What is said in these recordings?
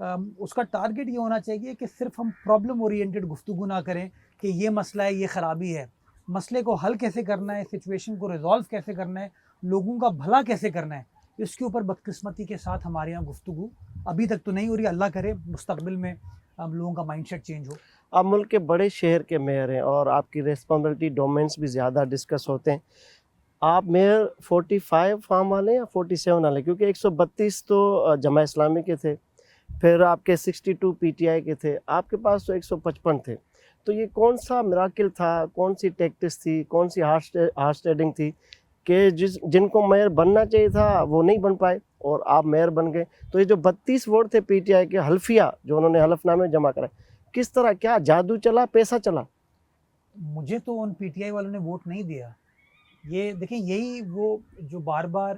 اس کا ٹارگیٹ یہ ہونا چاہیے کہ صرف ہم پرابلم اورینٹڈ گفتگو نہ کریں کہ یہ مسئلہ ہے، یہ خرابی ہے. مسئلے کو حل کیسے کرنا ہے، سچویشن کو ریزالو کیسے کرنا ہے، لوگوں کا بھلا کیسے کرنا ہے، اس کے اوپر بدقسمتی کے ساتھ ہمارے یہاں گفتگو ابھی تک تو نہیں ہو رہی. اللہ کرے مستقبل میں ہم لوگوں کا مائنڈ سیٹ چینج ہو. آپ ملک کے بڑے شہر کے میئر ہیں اور آپ کی ریسپانسبلٹی ڈومینس بھی زیادہ ڈسکس ہوتے ہیں. آپ میئر 45 فارم والے یا 47 والے؟ کیونکہ 132 تو جماعت اسلامی کے تھے، پھر آپ کے 62 پی ٹی آئی کے تھے، آپ کے پاس تو 155 تھے. تو یہ کون سا میراکل تھا، کون سی ٹیکٹس تھی، کون سی ہارس ٹریڈنگ تھی کہ جن کو میئر بننا چاہیے تھا وہ نہیں بن پائے اور آپ میئر بن گئے؟ تو یہ جو 32 ووٹ تھے پی ٹی آئی کے حلفیہ جو انہوں نے حلف نامے جمع کرائے، کس طرح، کیا جادو چلا، پیسہ چلا؟ مجھے تو ان پی ٹی آئی والوں نے ووٹ نہیں دیا. یہ دیکھیں، یہی وہ جو بار بار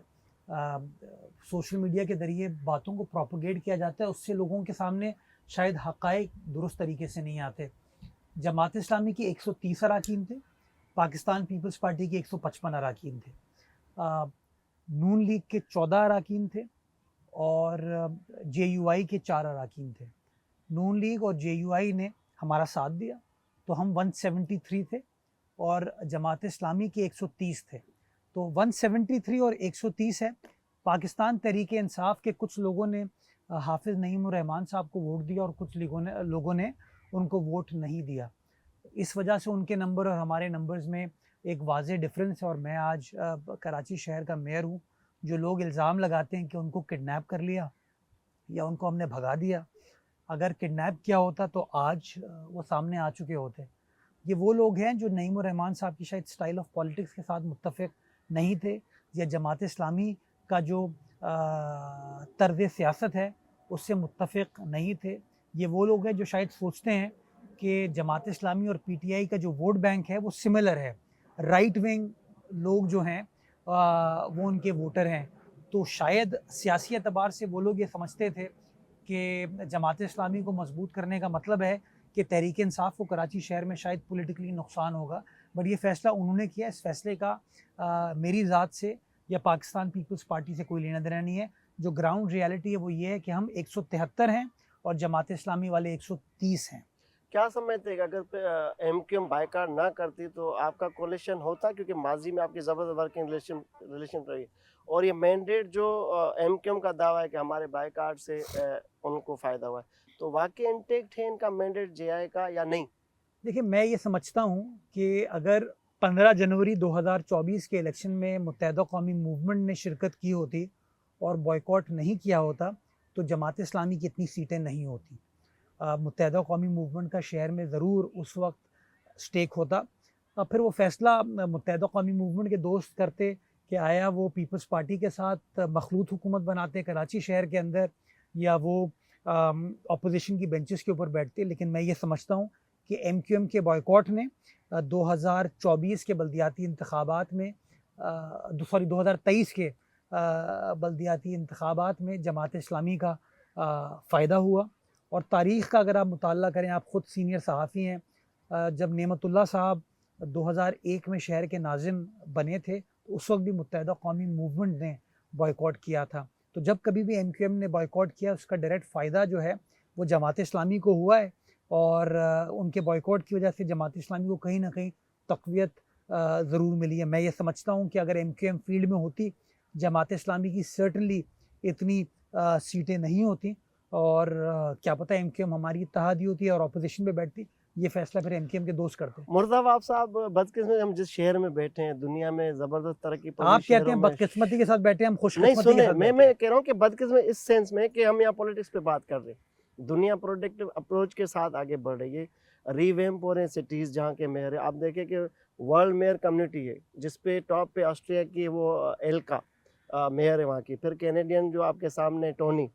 سوشل میڈیا کے ذریعے باتوں کو پروپیگیٹ کیا جاتا ہے، اس سے لوگوں کے سامنے شاید حقائق درست طریقے سے نہیں آتے. جماعت اسلامی کی 130 اراکین تھے، پاکستان پیپلز پارٹی کے 155 اراکین تھے، نون لیگ کے 14 اراکین تھے اور جے یو آئی کے 4 اراکین تھے. نون لیگ اور جے یو آئی نے ہمارا ساتھ دیا تو ہم 173 تھے اور جماعت اسلامی کے 130 تھے. تو 173 اور 130 ہے. پاکستان تحریک انصاف کے کچھ لوگوں نے حافظ نعیم الرحمان صاحب کو ووٹ دیا اور کچھ لوگوں نے ان کو ووٹ نہیں دیا. اس وجہ سے ان کے نمبر اور ہمارے نمبرز میں ایک واضح ڈفرینس ہے. اور میں آج کراچی شہر کا میئر ہوں. جو لوگ الزام لگاتے ہیں کہ ان کو کڈنیپ کر لیا یا ان کو ہم نے بھگا دیا، اگر کڈنیپ کیا ہوتا تو آج وہ سامنے آ چکے ہوتے. یہ وہ لوگ ہیں جو نعیم الرحمان صاحب کی شاید سٹائل آف پالیٹکس کے ساتھ متفق نہیں تھے یا جماعت اسلامی کا جو طرز سیاست ہے اس سے متفق نہیں تھے. یہ وہ لوگ ہیں جو شاید سوچتے ہیں کہ جماعت اسلامی اور پی ٹی آئی کا جو ووٹ بینک ہے وہ سملر ہے، رائٹ ونگ لوگ جو ہیں وہ ان کے ووٹر ہیں. تو شاید سیاسی اعتبار سے وہ لوگ یہ سمجھتے تھے کہ جماعت اسلامی کو مضبوط کرنے کا مطلب ہے کہ تحریک انصاف کو کراچی شہر میں شاید پولیٹیکلی نقصان ہوگا. بٹ یہ فیصلہ انہوں نے کیا. اس فیصلے کا میری ذات سے یا پاکستان پیپلز پارٹی سے کوئی لینا دینا نہیں ہے. جو گراؤنڈ ریالٹی ہے وہ یہ ہے کہ ہم 173 ہیں اور جماعت اسلامی والے 130 ہیں. کیا سمجھتے ہیں کہ اگر ایم کیو ایم بائیکاٹ نہ کرتی تو آپ کا کولیشن ہوتا؟ کیونکہ ماضی میں آپ کی زبردست ورکنگ ریلیشن رہی، اور یہ مینڈیٹ جو ایم کیو ایم کا دعویٰ ہے کہ ہمارے بائیکاٹ سے ان کو فائدہ ہوا ہے، تو واقعی انٹیکٹ ہے ان کا مینڈیٹ جے آئی کا یا نہیں؟ دیکھیں، میں یہ سمجھتا ہوں کہ اگر 15 جنوری 2024 کے الیکشن میں متحدہ قومی موومنٹ نے شرکت کی ہوتی اور بائیکاٹ نہیں کیا ہوتا تو جماعت اسلامی کی اتنی سیٹیں نہیں ہوتی. متحدہ قومی موومنٹ کا شہر میں ضرور اس وقت سٹیک ہوتا. پھر وہ فیصلہ متحدہ قومی موومنٹ کے دوست کرتے کہ آیا وہ پیپلز پارٹی کے ساتھ مخلوط حکومت بناتے کراچی شہر کے اندر یا وہ اپوزیشن کی بینچز کے اوپر بیٹھتے. لیکن میں یہ سمجھتا ہوں کہ ایم کیو ایم کے بائیکاٹ نے 2024 کے بلدیاتی انتخابات میں 2023 کے بلدیاتی انتخابات میں جماعت اسلامی کا فائدہ ہوا. اور تاریخ کا اگر آپ مطالعہ کریں، آپ خود سینئر صحافی ہیں، جب نعمت اللہ صاحب 2001 میں شہر کے ناظم بنے تھے تو اس وقت بھی متحدہ قومی موومنٹ نے بائیکاٹ کیا تھا. تو جب کبھی بھی ایم کیو ایم نے بائیکاٹ کیا اس کا ڈائریکٹ فائدہ جو ہے وہ جماعت اسلامی کو ہوا ہے. اور ان کے بائیکاٹ کی وجہ سے جماعت اسلامی کو کہیں نہ کہیں تقویت ضرور ملی ہے. میں یہ سمجھتا ہوں کہ اگر ایم کیو ایم فیلڈ میں ہوتی، جماعت اسلامی کی سرٹنلی اتنی سیٹیں نہیں ہوتی اور کیا پتہ ایم کیو ایم ہماری اتحادی ہوتی اور اپوزیشن پہ بیٹھتی. یہ فیصلہ پھر ایم کیو ایم کے دوست کرتے. مرزا وہاب صاحب، بدقسمتی ہم جس شہر میں بیٹھے ہیں دنیا میں زبردست ترقی آپ کہتے ہیں بدقسمتی کے ساتھ بیٹھے، ہم خوش نہیں قسمتی کے سنیں، ساتھ میں کہہ رہا ہوں کہ بدقسمتی اس سینس میں کہ ہم یہاں پولیٹکس پہ بات کر رہے ہیں، دنیا پروڈکٹیو اپروچ کے ساتھ آگے بڑھ رہی ہے. ریویمپ ہو رہے ہیں سٹیز جہاں کے میئر ہیں. آپ دیکھیں کہ ورلڈ میئر کمیونٹی ہے جس پہ ٹاپ پہ آسٹریا کی وہ ایلکا میئر ہے وہاں کی. پھر کینیڈین جو آپ کے سامنے Tony,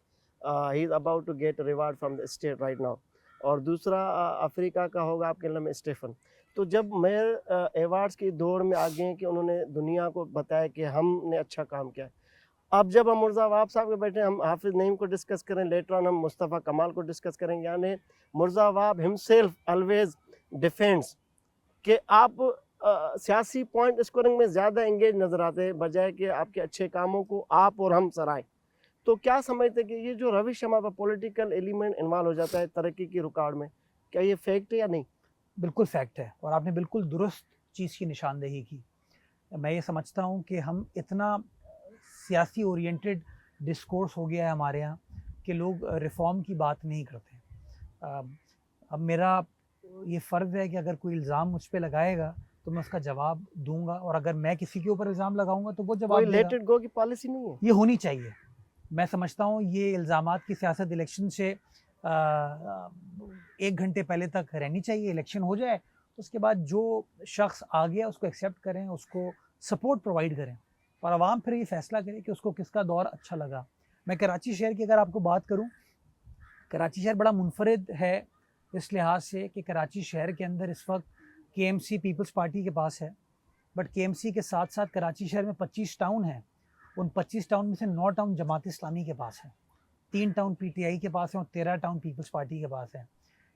he is about to get reward from the state right now. اور دوسرا افریقہ کا ہوگا آپ کے نام اسٹیفن. تو جب میئر ایوارڈس کی دوڑ میں آگے ہیں کہ انہوں نے دنیا کو بتایا کہ ہم نے اچھا کام کیا ہے. اب جب ہم مرزا وہاب صاحب کے بیٹھے ہم حافظ نعیم کو ڈسکس کریں، لیٹر آن ہم مصطفیٰ کمال کو ڈسکس کریں، یعنی مرزا وہاب ہمسیلف آلویز ڈیفینس کہ آپ سیاسی پوائنٹ اسکورنگ میں زیادہ انگیج نظر آتے ہیں بجائے کہ آپ کے اچھے کاموں کو آپ اور ہم سرائیں. تو کیا سمجھتے ہیں کہ یہ جو روش ہمارا پولیٹیکل ایلیمنٹ انوالو ہو جاتا ہے ترقی کی رکاوٹ میں، کیا یہ فیکٹ ہے یا نہیں؟ بالکل فیکٹ ہے، اور آپ نے بالکل درست چیز کی نشاندہی کی. میں یہ سمجھتا ہوں کہ ہم اتنا سیاسی اورینٹڈ ڈسکورس ہو گیا ہے ہمارے ہاں کہ لوگ ریفارم کی بات نہیں کرتے. اب میرا یہ فرض ہے کہ اگر کوئی الزام مجھ پہ لگائے گا تو میں اس کا جواب دوں گا، اور اگر میں کسی کے اوپر الزام لگاؤں گا تو وہ کوئی جواب they let God. It go کی پالیسی نہیں ہے. یہ ہونی چاہیے. میں سمجھتا ہوں یہ الزامات کی سیاست الیکشن سے 1 گھنٹے پہلے تک رہنی چاہیے. الیکشن ہو جائے تو اس کے بعد جو شخص آ گیا اس کو ایکسیپٹ کریں، اس کو سپورٹ پرووائڈ کریں، اور عوام پھر یہ فیصلہ کرے کہ اس کو کس کا دور اچھا لگا. میں کراچی شہر کی اگر آپ کو بات کروں، کراچی شہر بڑا منفرد ہے اس لحاظ سے کہ کراچی شہر کے اندر اس وقت کے ایم سی پیپلز پارٹی کے پاس ہے، بٹ کے ایم سی کے ساتھ ساتھ کراچی شہر میں 25 ٹاؤن ہیں. ان 25 ٹاؤن میں سے 9 ٹاؤن جماعت اسلامی کے پاس ہیں، 3 ٹاؤن پی ٹی آئی کے پاس ہیں، اور 13 ٹاؤن پیپلز پارٹی کے پاس ہیں.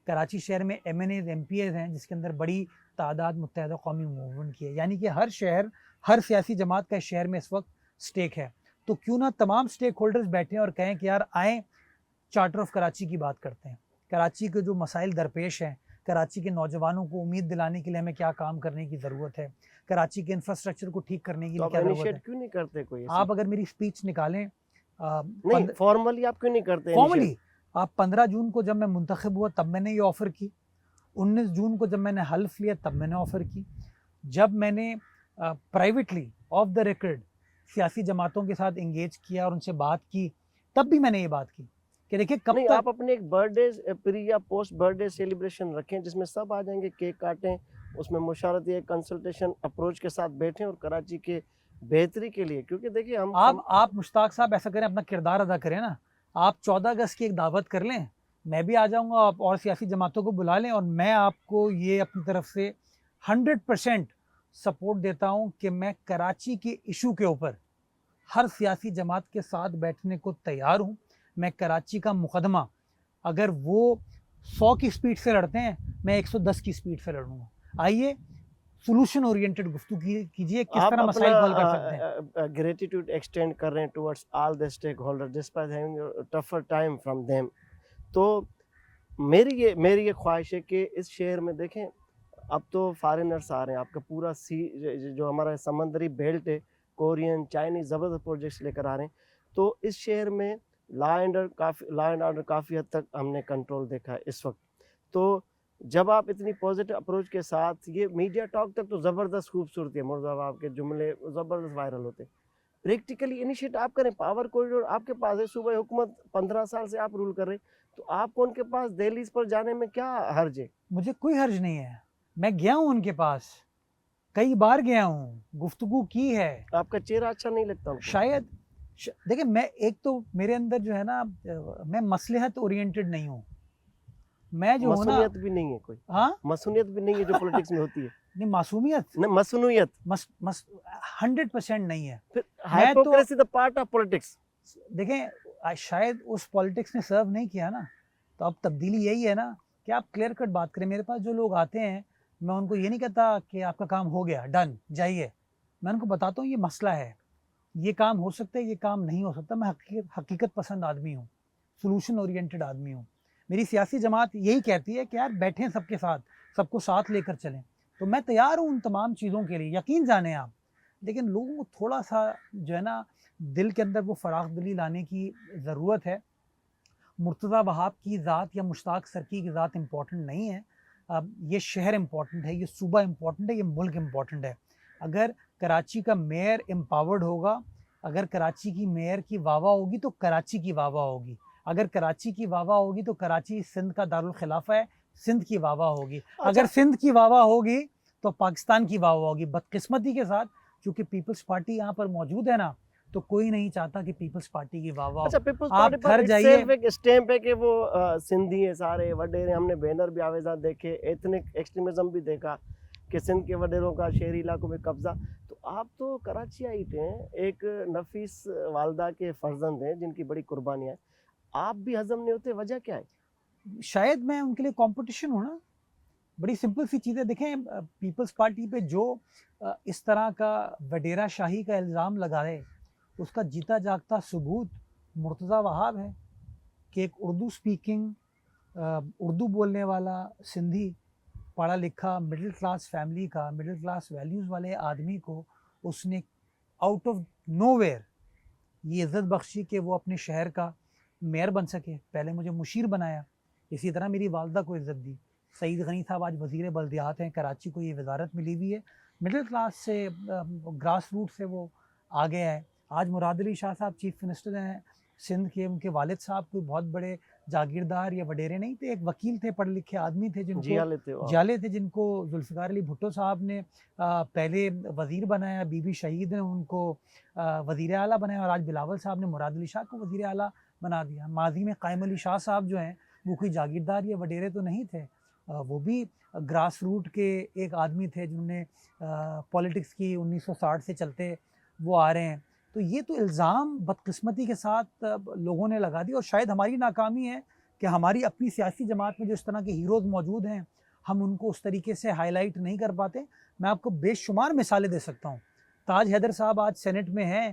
کراچی شہر میں MNAs MPAs ہیں جس کے اندر بڑی تعداد متحدہ قومی موومنٹ کی ہے. یعنی کہ ہر شہر، ہر سیاسی جماعت کا شہر میں اس وقت سٹیک ہے. تو کیوں نہ تمام سٹیک ہولڈرز بیٹھیں اور کہیں کہ یار آئیں چارٹر آف کراچی کی بات کرتے ہیں. کراچی کے جو مسائل درپیش ہیں، کراچی کے نوجوانوں کو امید دلانے کے لیے ہمیں کیا کام کرنے کی ضرورت ہے، کراچی کے انفراسٹرکچر کو ٹھیک کرنے کی تو لیے آپ کیا ضرورت ہے. انیشیٹ کیوں نہیں کرتے کوئی ایسی؟ آپ اگر میری اسپیچ نکالیں نہیں فارملی آپ کیوں نہیں کرتے فارملی، آپ 15 جون کو جب میں منتخب ہوا تب میں نے یہ آفر کی، 19 جون کو جب میں نے حلف لیا تب میں نے آفر کی، جب میں نے پرائیویٹلی آف دا ریکارڈ سیاسی جماعتوں کے ساتھ انگیج کیا اور ان سے بات کی تب بھی میں نے یہ بات کی کہ دیکھیں کب نہیں تک. آپ اپنے ایک برتھ ڈے پری یا پوسٹ برتھ ڈے سیلیبریشن رکھیں جس میں سب آ جائیں گے، کیک کاٹیں، اس میں مشاورتی کنسلٹیشن اپروچ کے ساتھ بیٹھیں اور کراچی کے بہتری کے لیے، کیونکہ دیکھیے ہم آپ مشتاق صاحب ایسا کریں، اپنا کردار ادا کریں نا. آپ 14 اگست کی ایک دعوت کر لیں، میں بھی آ جاؤں گا، آپ اور سیاسی جماعتوں کو بلا لیں، اور میں آپ کو یہ اپنی طرف سے 100% سپورٹ دیتا ہوں کہ میں کراچی کے ایشو کے اوپر ہر سیاسی جماعت کے ساتھ بیٹھنے کو تیار ہوں. میں کراچی کا مقدمہ اگر وہ 100 کی سپیڈ سے لڑتے ہیں میں 110 کی سپیڈ سے لڑوں گا. آئیے سولوشن اورینٹڈ گفتگو کیجیے، کس طرح مسائل کو حل کر سکتے ہیں. گریٹیٹیوڈ ایکسٹینڈ کر رہے ہیں towards all the stake holder despite having tougher time from them. تو میری یہ خواہش ہے کہ اس شہر میں دیکھیں اب تو فارینرس آ رہے ہیں، آپ کا پورا جو ہمارا سمندری بیلٹ ہے، کورین چائنیز زبردست پروجیکٹس لے کر آ رہے ہیں. تو اس شہر میں لا اینڈ آرڈر کافی حد تک ہم نے کنٹرول دیکھا ہے اس وقت. تو جب آپ اتنی پازیٹیو اپروچ کے ساتھ، یہ میڈیا ٹاک تک تو زبردست خوبصورتی ہے، مرزا آپ کے جملے زبردست وائرل ہوتے ہیں، پریکٹیکلی انیشیٹ آپ کریں. پاور کوریڈور آپ کے پاس ہے، صوبہ حکومت 15 سال سے آپ رول کر رہے ہیں، تو آپ کو ان کے پاس دہلیز پر جانے میں کیا حرج ہے؟ مجھے کوئی حرج نہیں ہے، میں گیا ہوں ان کے پاس، کئی بار گیا ہوں، گفتگو کی ہے. آپ کا چہرہ اچھا نہیں لگتا ان کو؟ شاید دیکھیں میں ایک تو میرے اندر جو ہے نا، میں مصلحت اورینٹڈ نہیں ہوں. میں جو ہوں نا، مصونیت بھی نہیں ہے کوئی، ہاں مصونیت بھی نہیں ہے جو پولیٹکس میں ہوتی ہے. نہیں، معصومیت نہیں مصنوعیت 100% نہیں ہے. پھر ہائپوکریسی دا پارٹ آف پولیٹکس. دیکھیں شاید اس پالیٹکس نے سرو نہیں کیا نا، تو اب تبدیلی یہی ہے نا کہ آپ کلیئر کٹ بات کریں. میرے پاس جو لوگ آتے ہیں میں ان کو یہ نہیں کہتا کہ آپ کا کام ہو گیا ڈن جائیے، میں ان کو بتاتا ہوں یہ مسئلہ ہے، یہ کام ہو سکتا ہے، یہ کام نہیں ہو سکتا. میں حقیقت پسند آدمی ہوں، سولوشن اورینٹڈ آدمی ہوں. میری سیاسی جماعت یہی کہتی ہے کہ یار بیٹھیں سب کے ساتھ، سب کو ساتھ لے کر چلیں، تو میں تیار ہوں ان تمام چیزوں کے لیے، یقین جانیں آپ. لیکن لوگوں کو تھوڑا سا جو ہے نا دل کے اندر وہ فراخ دلی لانے کی ضرورت ہے. مرتضیٰ وہاب کی ذات یا مشتاق سرکی کی ذات امپورٹنٹ نہیں ہے، یہ شہر امپورٹنٹ ہے، یہ صوبہ امپورٹنٹ ہے، یہ ملک امپورٹنٹ ہے. اگر کراچی کا میئر امپاورڈ ہوگا، اگر کراچی کی میئر کی واہ واہ ہوگی تو کراچی کی واہ واہ ہوگی. اگر کراچی کی واہ واہ ہوگی تو کراچی سندھ کا دارالخلافہ ہے، سندھ کی واہ واہ ہوگی. اگر سندھ کی واہ واہ ہوگی تو پاکستان کی واہ واہ ہوگی. بدقسمتی کے ساتھ چونکہ پیپلز پارٹی یہاں پر موجود ہے نا، تو کوئی نہیں چاہتا کہ پیپلز پارٹی کی واہ واہ. اچھا پیپلز آپ پارٹی گھر پر جائیے، ایک اسٹیمپ ہے کہ وہ سندھی ہیں سارے وڈیرے، ہم نے بینر بھی آویزات دیکھے، ایتھنک ایکسٹریمزم بھی دیکھا کہ سندھ کے وڈیروں کا شہری علاقوں میں قبضہ. تو آپ تو کراچی آئیٹ ہیں، ایک نفیس والدہ کے فرزند ہیں جن کی بڑی قربانیاں ہیں، آپ بھی ہضم نہیں ہوتے، وجہ کیا ہے؟ شاید میں ان کے لیے کمپٹیشن ہوں نا. بڑی سمپل سی چیزیں دیکھیں، پیپلز پارٹی پہ جو اس طرح کا وڈیرہ شاہی کا الزام لگائے، اس کا جیتا جاگتا ثبوت مرتضیٰ وہاب ہے کہ ایک اردو اسپیکنگ اردو بولنے والا سندھی پڑھا لکھا مڈل کلاس فیملی کا مڈل کلاس ویلیوز والے آدمی کو اس نے آؤٹ آف نو ویئر یہ عزت بخشی کہ وہ اپنے شہر کا میئر بن سکے. پہلے مجھے مشیر بنایا, اسی طرح میری والدہ کو عزت دی. سعید غنی صاحب آج وزیر بلدیات ہیں, کراچی کو یہ وزارت ملی ہوئی ہے. مڈل کلاس سے گراس روٹ سے وہ آگے آئے. آج مراد علی شاہ صاحب چیف منسٹر ہیں سندھ کے, ان کے والد صاحب کوئی بہت بڑے جاگیردار یا وڈیرے نہیں تھے, ایک وکیل تھے, پڑھے لکھے آدمی تھے جن کو جالے تھے, جن کو ذوالفقار علی بھٹو صاحب نے پہلے وزیر بنایا, بی بی شہید نے ان کو وزیر اعلیٰ بنایا, اور آج بلاول صاحب نے مراد علی شاہ کو وزیر اعلیٰ بنا دیا. ماضی میں قائم علی شاہ صاحب جو ہیں وہ کوئی جاگیردار یا وڈیرے تو نہیں تھے, وہ بھی گراس روٹ کے ایک آدمی تھے جنہوں نے پولیٹکس کی 1960 سے چلتے وہ آ رہے ہیں. تو یہ تو الزام بدقسمتی کے ساتھ لوگوں نے لگا دی, اور شاید ہماری ناکامی ہے کہ ہماری اپنی سیاسی جماعت میں جو اس طرح کے ہیروز موجود ہیں ہم ان کو اس طریقے سے ہائی لائٹ نہیں کر پاتے. میں آپ کو بے شمار مثالیں دے سکتا ہوں. تاج حیدر صاحب آج سینٹ میں ہیں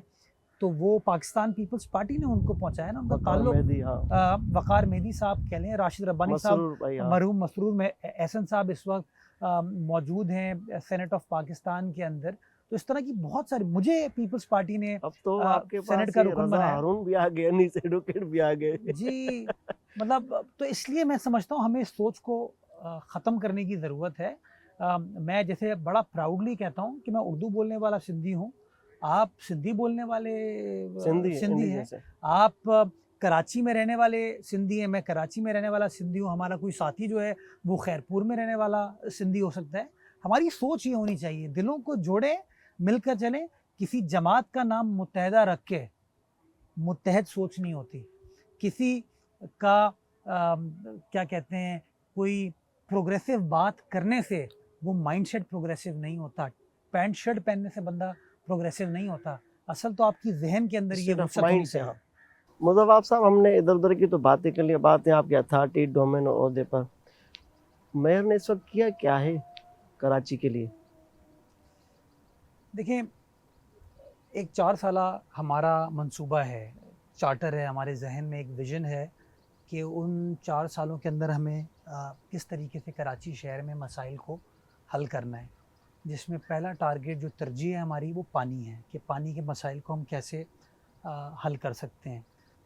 تو وہ پاکستان پیپلز پارٹی نے ان کو پہنچایا نا, ان کا تعلق وقار مہدی صاحب کہہ لیں, راشد ربانی صاحب, مرحوم مسرور میں احسن صاحب اس وقت موجود ہیں سینٹ آف پاکستان کے اندر. تو اس طرح کی بہت ساری, مجھے پیپلز پارٹی نے اب تو آپ کے سینٹ کا رکن بنایا, ہارون بھی آ گئے, نیس ایڈوکیٹ بھی آ گئے. جی مطلب تو اس لیے میں سمجھتا ہوں ہمیں اس سوچ کو ختم کرنے کی ضرورت ہے. میں جیسے بڑا پراؤڈلی کہتا ہوں کہ میں اردو بولنے والا سندھی ہوں, آپ سندھی بولنے والے سندھی ہیں, آپ کراچی میں رہنے والے سندھی ہیں, میں کراچی میں رہنے والا سندھی ہوں, ہمارا کوئی ساتھی جو ہے وہ خیرپور میں رہنے والا سندھی ہو سکتا ہے. ہماری سوچ یہ ہونی چاہیے, دلوں کو جوڑیں, مل کر چلیں. کسی جماعت کا نام متحدہ رکھ کے متحد سوچ نہیں ہوتی, کسی کا کیا کہتے ہیں کوئی پروگریسو بات کرنے سے وہ مائنڈ سیٹ پروگریسو نہیں ہوتا, پینٹ شرٹ پہننے سے بندہ پروگریسو نہیں ہوتا. اصل تو آپ کی ذہن کے اندر یہ مائنڈ سے. مرزا وہاب صاحب, ہم نے ادھر ادھر کی تو باتیں کر لی, باتیں آپ کی اتھارٹی ڈومین اور عہدے پر. میئر نے اس وقت کیا کیا ہے کراچی کے لیے؟ دیکھیں, ایک 4 سالہ ہمارا منصوبہ ہے, چارٹر ہے, ہمارے ذہن میں ایک ویژن ہے کہ ان 4 سالوں کے اندر ہمیں کس طریقے سے کراچی شہر میں مسائل کو حل کرنا ہے, جس میں پہلا ٹارگیٹ جو ترجیح ہے ہماری وہ پانی ہے, کہ پانی کے مسائل کو ہم کیسے حل کر سکتے ہیں.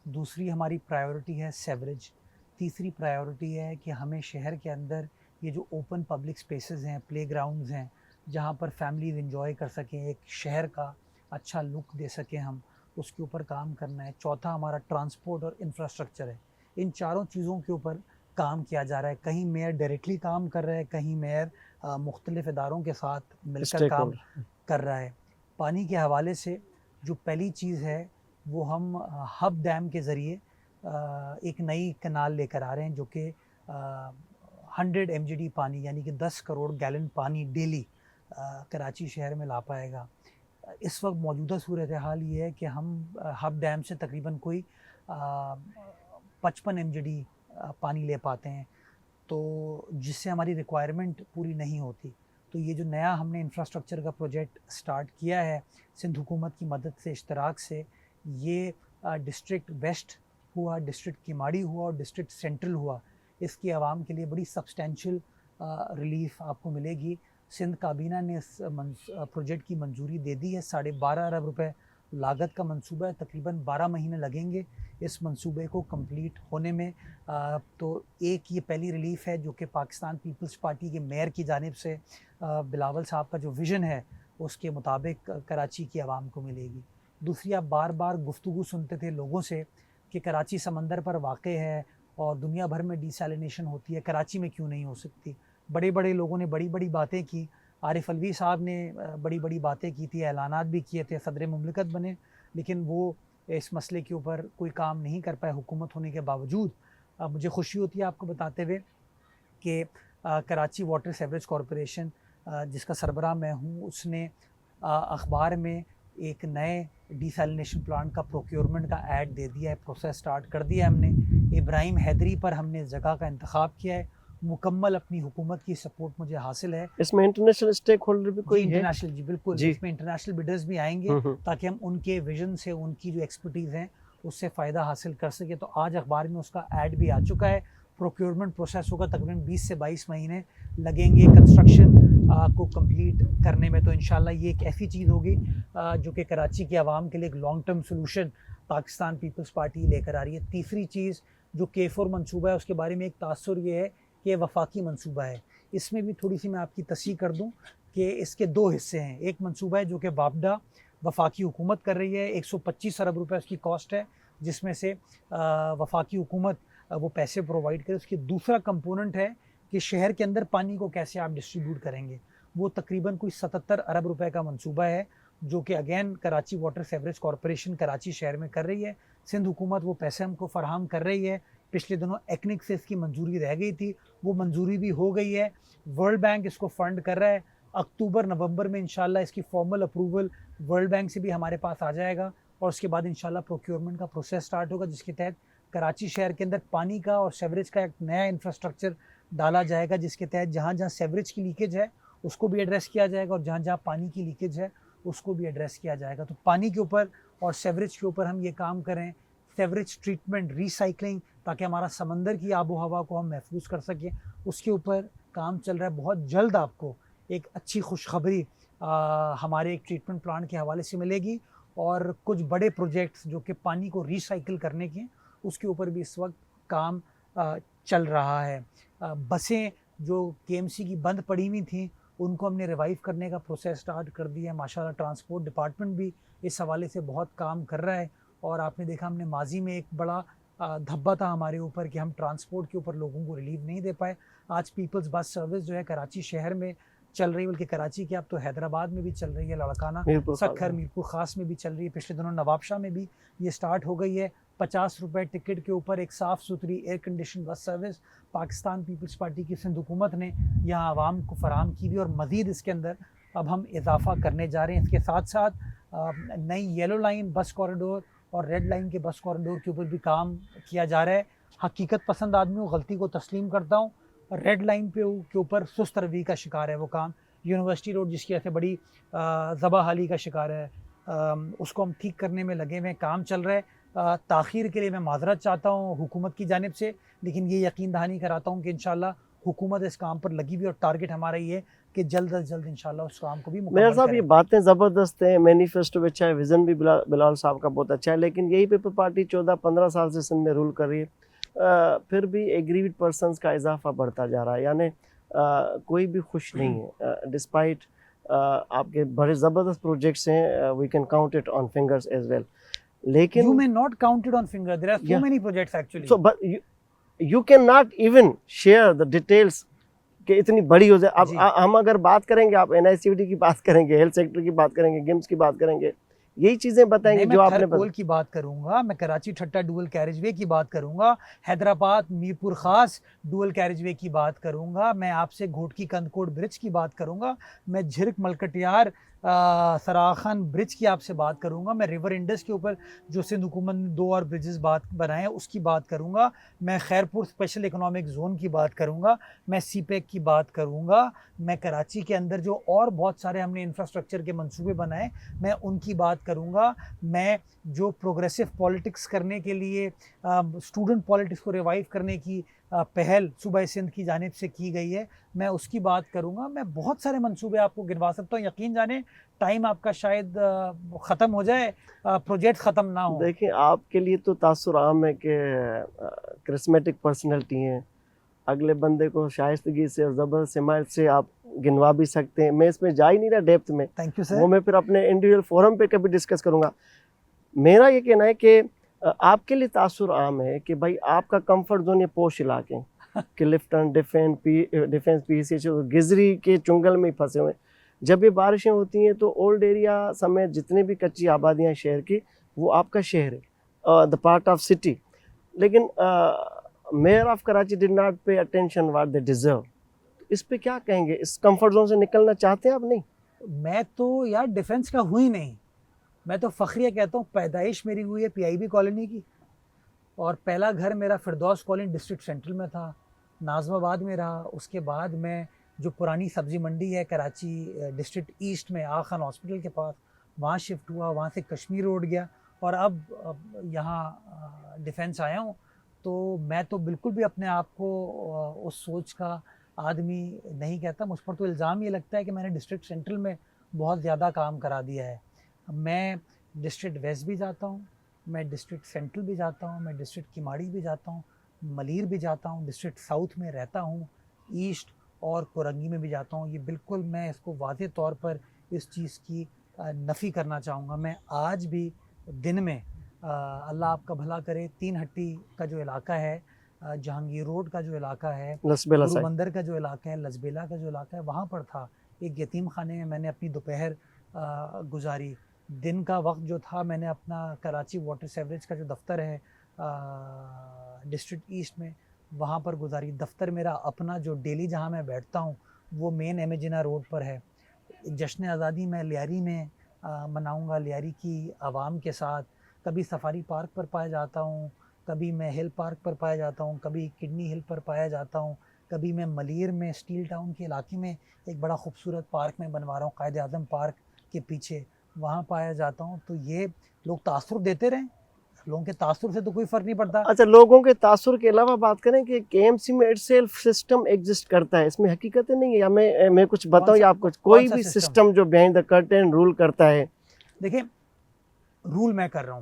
دوسری ہماری پرائیورٹی ہے سیوریج. تیسری پرائیورٹی ہے کہ ہمیں شہر کے اندر یہ جو اوپن پبلک سپیسز ہیں, پلے گراؤنڈز ہیں, جہاں پر فیملیز انجوائے کر سکیں, ایک شہر کا اچھا لک دے سکیں, ہم اس کے اوپر کام کرنا ہے. چوتھا ہمارا ٹرانسپورٹ اور انفراسٹرکچر ہے. ان چاروں چیزوں کے اوپر کام کیا جا رہا ہے. کہیں میئر ڈائریکٹلی کام کر رہا ہے, کہیں میئر مختلف اداروں کے ساتھ مل کر کام کر رہا ہے. پانی کے حوالے سے جو پہلی چیز ہے وہ ہم ہب ڈیم کے ذریعے ایک نئی کنال لے کر آ رہے ہیں جو کہ 100 MGD پانی یعنی کہ 10 کروڑ گیلن پانی ڈیلی کراچی شہر میں لا پائے گا. اس وقت موجودہ صورتحال یہ ہے کہ ہم ہب ڈیم سے تقریباً کوئی 55 MGD پانی لے پاتے ہیں, تو جس سے ہماری ریکوائرمنٹ پوری نہیں ہوتی. تو یہ جو نیا ہم نے انفراسٹرکچر کا پروجیکٹ سٹارٹ کیا ہے سندھ حکومت کی مدد سے, اشتراک سے, یہ ڈسٹرکٹ ویسٹ ہوا, ڈسٹرکٹ کیماڑی ہوا اور ڈسٹرکٹ سینٹرل ہوا. اس کی عوام کے لیے بڑی سبسٹینشیل ریلیف آپ کو ملے گی. سندھ کابینہ نے اس پروجیکٹ کی منظوری دے دی ہے. 12.5 ارب روپے لاگت کا منصوبہ ہے, تقریباً 12 مہینے لگیں گے اس منصوبے کو کمپلیٹ ہونے میں. تو ایک یہ پہلی ریلیف ہے جو کہ پاکستان پیپلز پارٹی کے میئر کی جانب سے بلاول صاحب کا جو ویژن ہے اس کے مطابق کراچی کی عوام کو ملے گی. دوسری, آپ بار بار گفتگو سنتے تھے لوگوں سے کہ کراچی سمندر پر واقع ہے اور دنیا بھر میں ڈیسیلینیشن ہوتی ہے, کراچی میں کیوں نہیں ہو سکتی. بڑے بڑے لوگوں نے بڑی بڑی باتیں کی. عارف الوی صاحب نے بڑی بڑی باتیں کی تھی, اعلانات بھی کیے تھے, صدر مملکت بنے, لیکن وہ اس مسئلے کے اوپر کوئی کام نہیں کر پائے حکومت ہونے کے باوجود. مجھے خوشی ہوتی ہے آپ کو بتاتے ہوئے کہ کراچی واٹر سیوریج کارپوریشن جس کا سربراہ میں ہوں, اس نے اخبار میں ایک نئے ڈیسیلینیشن پلانٹ کا پروکیورمنٹ کا ایڈ دے دیا ہے, پروسیس سٹارٹ کر دیا ہے ہم نے. ابراہیم حیدری پر ہم نے جگہ کا انتخاب کیا ہے. مکمل اپنی حکومت کی سپورٹ مجھے حاصل ہے. اس میں انٹرنیشنل اسٹیک ہولڈر بھی کوئی ہے؟ انٹرنیشنل, جی بالکل, اس میں انٹرنیشنل بیڈرز بھی آئیں گے تاکہ ہم ان کے ویژن سے, ان کی جو ایکسپرٹیز ہیں اس سے فائدہ حاصل کر سکے. تو آج اخبار میں اس کا ایڈ بھی آ چکا ہے. پروکیورمنٹ پروسیس ہوگا, تقریباً 20 سے 22 مہینے لگیں گے کنسٹرکشن کو کمپلیٹ کرنے میں. تو انشاءاللہ یہ ایک ایسی چیز ہوگی جو کہ کراچی کے عوام کے لیے ایک long term solution Pakistan Peoples Party لے کر آ رہی ہے. تیسری چیز جو K4 منصوبہ ہے, اس کے بارے میں ایک تاثر یہ ہے کہ یہ وفاقی منصوبہ ہے. اس میں بھی تھوڑی سی میں آپ کی تصحیح کر دوں کہ اس کے 2 حصے ہیں. ایک منصوبہ ہے جو کہ وابڈا وفاقی حکومت کر رہی ہے, 125 ارب روپے اس کی کاسٹ ہے, جس میں سے وفاقی حکومت وہ پیسے پرووائڈ کرے. اس کی دوسرا کمپوننٹ ہے کہ شہر کے اندر پانی کو کیسے آپ ڈسٹریبیوٹ کریں گے. وہ تقریباً کوئی 77 ارب روپے کا منصوبہ ہے جو کہ again Karachi water sewerage corporation Karachi شہر میں کر رہی ہے. سندھ حکومت وہ پیسے ہم کو فراہم کر رہی ہے. پچھلے دنوں ایکنک سے اس کی منظوری رہ گئی تھی, وہ منظوری بھی ہو گئی ہے. ورلڈ بینک اس کو فنڈ کر رہا ہے. اکتوبر نومبر میں انشاءاللہ اس کی فارمل اپروول ورلڈ بینک سے بھی ہمارے پاس آ جائے گا, اور اس کے بعد انشاءاللہ پروکیورمنٹ کا پروسیس سٹارٹ ہوگا, جس کے تحت کراچی شہر کے اندر پانی کا اور سیوریج کا ایک نیا انفراسٹرکچر ڈالا جائے گا, جس کے تحت جہاں جہاں سیوریج کی لیکیج ہے اس کو بھی ایڈریس کیا جائے گا, اور جہاں جہاں پانی کی لیکیج ہے اس کو بھی ایڈریس کیا جائے گا. تو پانی کے اوپر اور سیوریج کے اوپر ہم یہ کام کریں, سیوریج ٹریٹمنٹ, ریسائکلنگ, تاکہ ہمارا سمندر کی آب و ہوا کو ہم محفوظ کر سکیں, اس کے اوپر کام چل رہا ہے. بہت جلد آپ کو ایک اچھی خوشخبری ہمارے ایک ٹریٹمنٹ پلانٹ کے حوالے سے ملے گی, اور کچھ بڑے پروجیکٹس جو کہ پانی کو ریسائکل کرنے کے اس کے اوپر بھی اس وقت کام چل رہا ہے. بسیں جو KMC کی بند پڑی ہوئی تھیں ان کو ہم نے ریوائیو کرنے کا پروسیس سٹارٹ کر دیا ہے. ماشاءاللہ ٹرانسپورٹ ڈپارٹمنٹ بھی اس حوالے سے بہت کام کر رہا ہے, اور آپ نے دیکھا ہم نے ماضی میں ایک بڑا دھبا تھا ہمارے اوپر کہ ہم ٹرانسپورٹ کے اوپر لوگوں کو ریلیف نہیں دے پائے. آج پیپلز بس سروس جو ہے کراچی شہر میں چل رہی ہے, بلکہ کراچی کے اب تو حیدرآباد میں بھی چل رہی ہے, لڑکانہ, سکھر, میرپور خاص میں بھی چل رہی ہے. پچھلے دنوں نواب شاہ میں بھی یہ سٹارٹ ہو گئی ہے. 50 روپے ٹکٹ کے اوپر ایک صاف ستھری air condition bus service Pakistan Peoples Party کی سندھ حکومت نے یہاں عوام کو فراہم کی ہوئی, اور مزید اس کے اندر اب ہم اضافہ کرنے جا رہے ہیں. اس کے ساتھ ساتھ نئی یلو لائن بس کوریڈور اور ریڈ لائن کے بس کوریڈور کے اوپر بھی کام کیا جا رہا ہے. حقیقت پسند آدمی ہوں, غلطی کو تسلیم کرتا ہوں, ریڈ لائن کے اوپر سست روی کا شکار ہے وہ کام. یونیورسٹی روڈ جس کی وجہ سے بڑی زبہ حالی کا شکار ہے, اس کو ہم ٹھیک کرنے میں لگے ہوئے, کام چل رہا ہے. تاخیر کے لیے میں معذرت چاہتا ہوں حکومت کی جانب سے, لیکن یہ یقین دہانی کراتا ہوں کہ انشاءاللہ حکومت اس کام پر لگی ہوئی, اور ٹارگٹ ہمارا یہ ہے کہ جلد از جلد انشاءاللہ اس کام کو بھی مکمل میرا صاحب کریں. یہ باتیں زبردست ہیں, مینیفیسٹو بھی اچھا ہے, ویژن بھی بلال صاحب کا بہت اچھا ہے, لیکن یہی پیپل پارٹی 14-15 سال سے سندھ میں رول کر رہی ہے, پھر بھی ایگریوڈ پرسنز کا اضافہ بڑھتا جا رہا ہے. یعنی کوئی بھی خوش نہیں ہے, ڈسپائٹ آپ کے بڑے زبردست پروجیکٹس ہیں, we can count it on fingers as well, لیکن You may not count it on finger. There are so many projects actually. So, but you cannot even share the details کہ اتنی بڑی ہو جائے. اب ہم اگر بات کریں گے, آپ NICVT کی بات کریں گے, ہیلتھ سیکٹر کی بات کریں گے, گیمز کی بات کریں گے, یہی چیزیں بتائیں گے جو آپ نے کول کی بات کروں گا, میں کراچی ٹھٹا ڈوئل کیریج وے کی بات کروں گا, حیدرآباد میرپور خاص ڈوئل کیریج وے کی بات کروں گا, میں آپ سے گھوٹکی کندکوٹ برج کی بات کروں گا, میں جھرک ملکٹیار سراخان برج کی آپ سے بات کروں گا, میں ریور انڈس کے اوپر جو سندھ حکومت نے 2 اور برجز بنائے ہیں اس کی بات کروں گا, میں خیرپور اسپیشل اکنامک زون کی بات کروں گا, میں سی پیک کی بات کروں گا, میں کراچی کے اندر جو اور بہت سارے ہم نے انفراسٹرکچر کے منصوبے بنائے میں ان کی بات کروں گا, میں جو پروگریسو پالیٹکس کرنے کے لیے اسٹوڈنٹ پالیٹکس کو ریوائیو کرنے کی پہل صوبہ سندھ کی جانب سے کی گئی ہے میں اس کی بات کروں گا. میں بہت سارے منصوبے آپ کو گنوا سکتا ہوں, یقین جانیں ٹائم آپ کا شاید ختم ہو جائے, پروجیکٹ ختم نہ ہو. دیکھیں آپ کے لیے تو تاثر عام ہے کہ کرسمیٹک پرسنالٹی ہیں, اگلے بندے کو شائستگی سے اور زبردست حمایت سے آپ گنوا بھی سکتے ہیں. میں اس میں جا ہی نہیں رہا ڈیپتھ میں, تھینک یو سر, وہ میں پھر اپنے انڈیویجول فورم پہ کبھی ڈسکس کروں گا. میرا یہ کہنا ہے کہ آپ کے لیے تاثر عام ہے کہ بھائی آپ کا کمفرٹ زون یہ پوش علاقے کلفٹن, ڈیفینس PCH گزری کے چنگل میں ہی پھنسے ہوئے ہیں. جب یہ بارشیں ہوتی ہیں تو اولڈ ایریا سمیت جتنے بھی کچی آبادیاں ہیں شہر کی, وہ آپ کا شہر ہے, دا پارٹ آف سٹی. لیکن mayor of Karachi did not pay attention what they deserve. اس پہ کیا کہیں گے؟ اس کمفرٹ زون سے نکلنا چاہتے ہیں آپ؟ نہیں, میں تو یار ڈیفینس کا ہوں ہی نہیں. میں تو فخریہ کہتا ہوں پیدائش میری ہوئی ہے PIB کالونی کی, اور پہلا گھر میرا فردوس کالونی ڈسٹرکٹ سینٹرل میں تھا, ناظم آباد میں رہا. اس کے بعد میں جو پرانی سبزی منڈی ہے کراچی ڈسٹرکٹ ایسٹ میں آغا خان ہاسپٹل کے پاس, وہاں شفٹ ہوا, وہاں سے کشمیر روڈ گیا, اور اب یہاں ڈیفینس آیا ہوں، تو میں تو بالکل بھی اپنے آپ کو اس سوچ کا آدمی نہیں کہتا. مجھ پر تو الزام یہ لگتا ہے کہ میں نے ڈسٹرکٹ سینٹرل میں بہت زیادہ کام کرا دیا ہے. میں ڈسٹرکٹ ویسٹ بھی جاتا ہوں، میں ڈسٹرکٹ سینٹرل بھی جاتا ہوں، میں ڈسٹرکٹ کیماڑی بھی جاتا ہوں، ملیر بھی جاتا ہوں، ڈسٹرکٹ ساؤتھ میں رہتا ہوں، ایسٹ اور کورنگی میں بھی جاتا ہوں. یہ بالکل میں اس کو واضح طور پر اس چیز کی نفی کرنا چاہوں گا. میں آج بھی دن میں اللہ آپ کا بھلا کرے 3 ہٹی کا جو علاقہ ہے، جہانگیر روڈ کا جو علاقہ ہے، لسبیلا گرو سائڈ. مندر کا جو علاقہ ہے، لسبیلا کا جو علاقہ ہے، وہاں پر تھا. ایک یتیم خانے میں میں نے اپنی دوپہر گزاری. دن کا وقت جو تھا میں نے اپنا کراچی واٹر سیوریج کا جو دفتر ہے ڈسٹرکٹ ایسٹ میں، وہاں پر گزاری. دفتر میرا اپنا جو ڈیلی جہاں میں بیٹھتا ہوں وہ مین امیجنا روڈ پر ہے. جشن آزادی میں لیاری میں مناؤں گا، لیاری کی عوام کے ساتھ. کبھی سفاری پارک پر پایا جاتا ہوں، کبھی میں ہل پارک پر پایا جاتا ہوں، کبھی کڈنی ہل پر پایا جاتا ہوں، کبھی میں ملیر میں اسٹیل ٹاؤن کے علاقے میں ایک بڑا خوبصورت پارک میں بنوا رہا ہوں، قائد اعظم پارک کے پیچھے، وہاں پایا جاتا ہوں. تو یہ لوگ تاثر دیتے رہیں، لوگوں کے تاثر سے تو کوئی فرق نہیں پڑتا. اچھا، لوگوں کے تاثر کے علاوہ بات کریں کہ کے ایم سی میں اٹ سیلف سسٹم ایگزسٹ کرتا ہے، اس میں حقیقتیں نہیں ہے، یا میں کچھ بتاؤں یا آپ کچھ؟ کوئی بھی سسٹم جو بیہائنڈ دا کرٹن رول کرتا ہے. دیکھیں، رول میں کر رہا ہوں،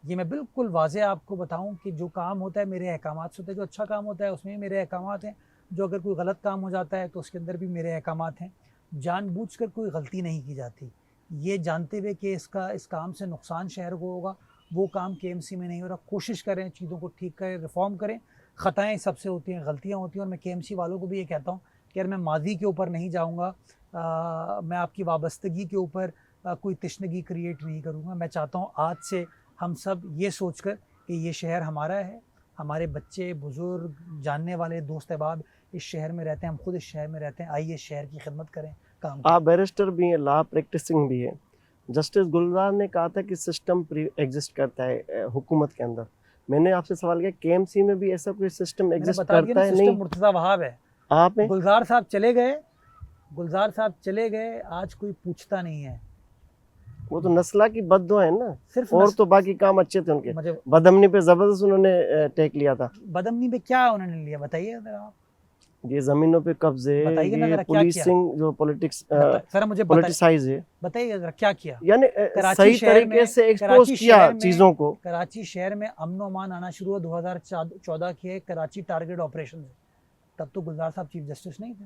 یہ میں بالکل واضح آپ کو بتاؤں کہ جو کام ہوتا ہے میرے احکامات سے ہوتا ہے. جو اچھا کام ہوتا ہے اس میں میرے احکامات ہیں، جو اگر کوئی غلط کام ہو جاتا ہے تو اس کے اندر بھی میرے احکامات ہیں. جان بوجھ کر کوئی غلطی نہیں کی جاتی، یہ جانتے ہوئے کہ اس کام سے نقصان شہر کو ہوگا، وہ کام کے ایم سی میں نہیں ہو رہا. کوشش کریں چیزوں کو ٹھیک کریں، ریفارم کریں. خطائیں سب سے ہوتی ہیں، غلطیاں ہوتی ہیں، اور میں کے ایم سی والوں کو بھی یہ کہتا ہوں کہ اگر میں ماضی کے اوپر نہیں جاؤں گا، میں آپ کی وابستگی کے اوپر کوئی تشنگی کریٹ نہیں کروں گا. میں چاہتا ہوں آج سے ہم سب یہ سوچ کر کہ یہ شہر ہمارا ہے، ہمارے بچے بزرگ جاننے والے دوست احباب اس شہر میں رہتے ہیں، ہم خود اس شہر میں رہتے ہیں، آئیے شہر کی خدمت کریں، کام کریں. آپ بیرسٹر بھی ہیں، لا پریکٹسنگ بھی ہیں. جسٹس گلزار نے کہا تھا کہ سسٹم ایگزسٹ کرتا ہے حکومت کے اندر. میں نے آپ سے سوال کیا کے ایم سی میں بھی ایسا کوئی سسٹم ایگزسٹ کرتا ہے؟ نہیں. سسٹم مرتضیٰ وہاب ہے. آپ ہیں گلزار صاحب چلے گئے، آج کوئی پوچھتا نہیں ہے. وہ تو نسلہ کی بد دعا ہے نا، صرف اور تو باقی کام اچھے تھے ان کے. مجھے بدامنی پہ زبردست انہوں نے ٹیک لیا تھا. بدامنی پہ کیا انہوں نے لیا بتائیے ذرا آپ. یہ زمینوں پہ قبضے، بتائیے نا یہ ذرا کیا کیا. پولیسنگ جو پولیٹکس سر مجھے پولیٹیسائز ہے، بتائیے ذرا کیا کیا. یعنی کراچی صحیح شہر طریقے میں- سے ایکسپوز کراچی کیا شہر میں- چیزوں کو. کراچی شہر میں امن و امان آنا شروع ہوا 2014 کے کراچی ٹارگٹ آپریشن سے. تب تو گلزار صاحب چیف جسٹس نہیں تھے.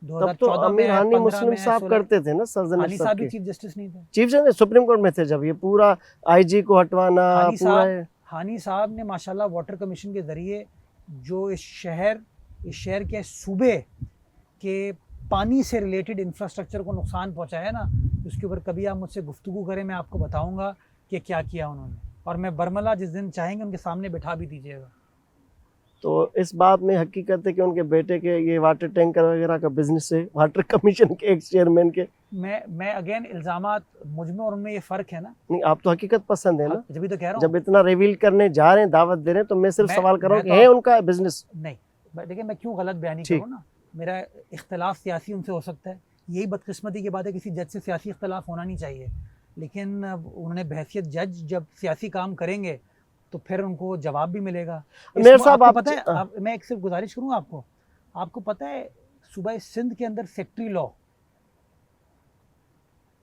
تب تو 2014 امیر میں ہانی 15 مسلم میں صاحب 16 کرتے تھے نا، سرزنش ہانی صاحب بھی کے چیف جسٹس نہیں تھے. چیف جسٹس سپریم کورٹ میں تھے جب یہ پورا آئی جی کو ہٹوانا ہانی پورا. ہانی صاحب نے ماشاءاللہ واٹر کمیشن کے ذریعے جو اس شہر کے صوبے کے پانی سے ریلیٹڈ انفراسٹرکچر کو نقصان پہنچایا نا، اس کے اوپر کبھی آپ مجھ سے گفتگو کریں، میں آپ کو بتاؤں گا کہ کیا کیا انہوں نے. اور میں برملا جس دن چاہیں گے ان کے سامنے بٹھا بھی دیجیے گا. تو اس بات میں حقیقت ہے کہ ان کے بیٹے کے یہ واٹر ٹینکر وغیرہ کا بزنس ہے، واٹر کمیشن کے ایک چیئرمین کے. میں اگین الزامات مجھ میں اور ان میں یہ فرق ہے نا. نہیں، آپ تو حقیقت پسند ہے نا. جبھی تو کہہ رہا ہوں. جب اتنا ریویل کرنے جا رہے ہیں، دعوت دے رہے ہیں، تو میں صرف سوال کر رہا ہوں کہ میں ہے ان کا بزنس. نہیں دیکھیں، میں کیوں غلط بیانی کروں نا. میرا اختلاف سیاسی ان سے ہو سکتا ہے، یہی بدقسمتی کی بات ہے، کسی جج سے سیاسی اختلاف ہونا نہیں چاہیے. لیکن انہوں نے بحیثیت جج جب سیاسی کام کریں گے تو پھر ان کو جواب بھی ملے گا. میرے صاحب آپ کو پتہ ہے، میں ایک صرف گزارش کروں آپ کو پتہ ہے صوبہ سندھ کے اندر سیکٹری لا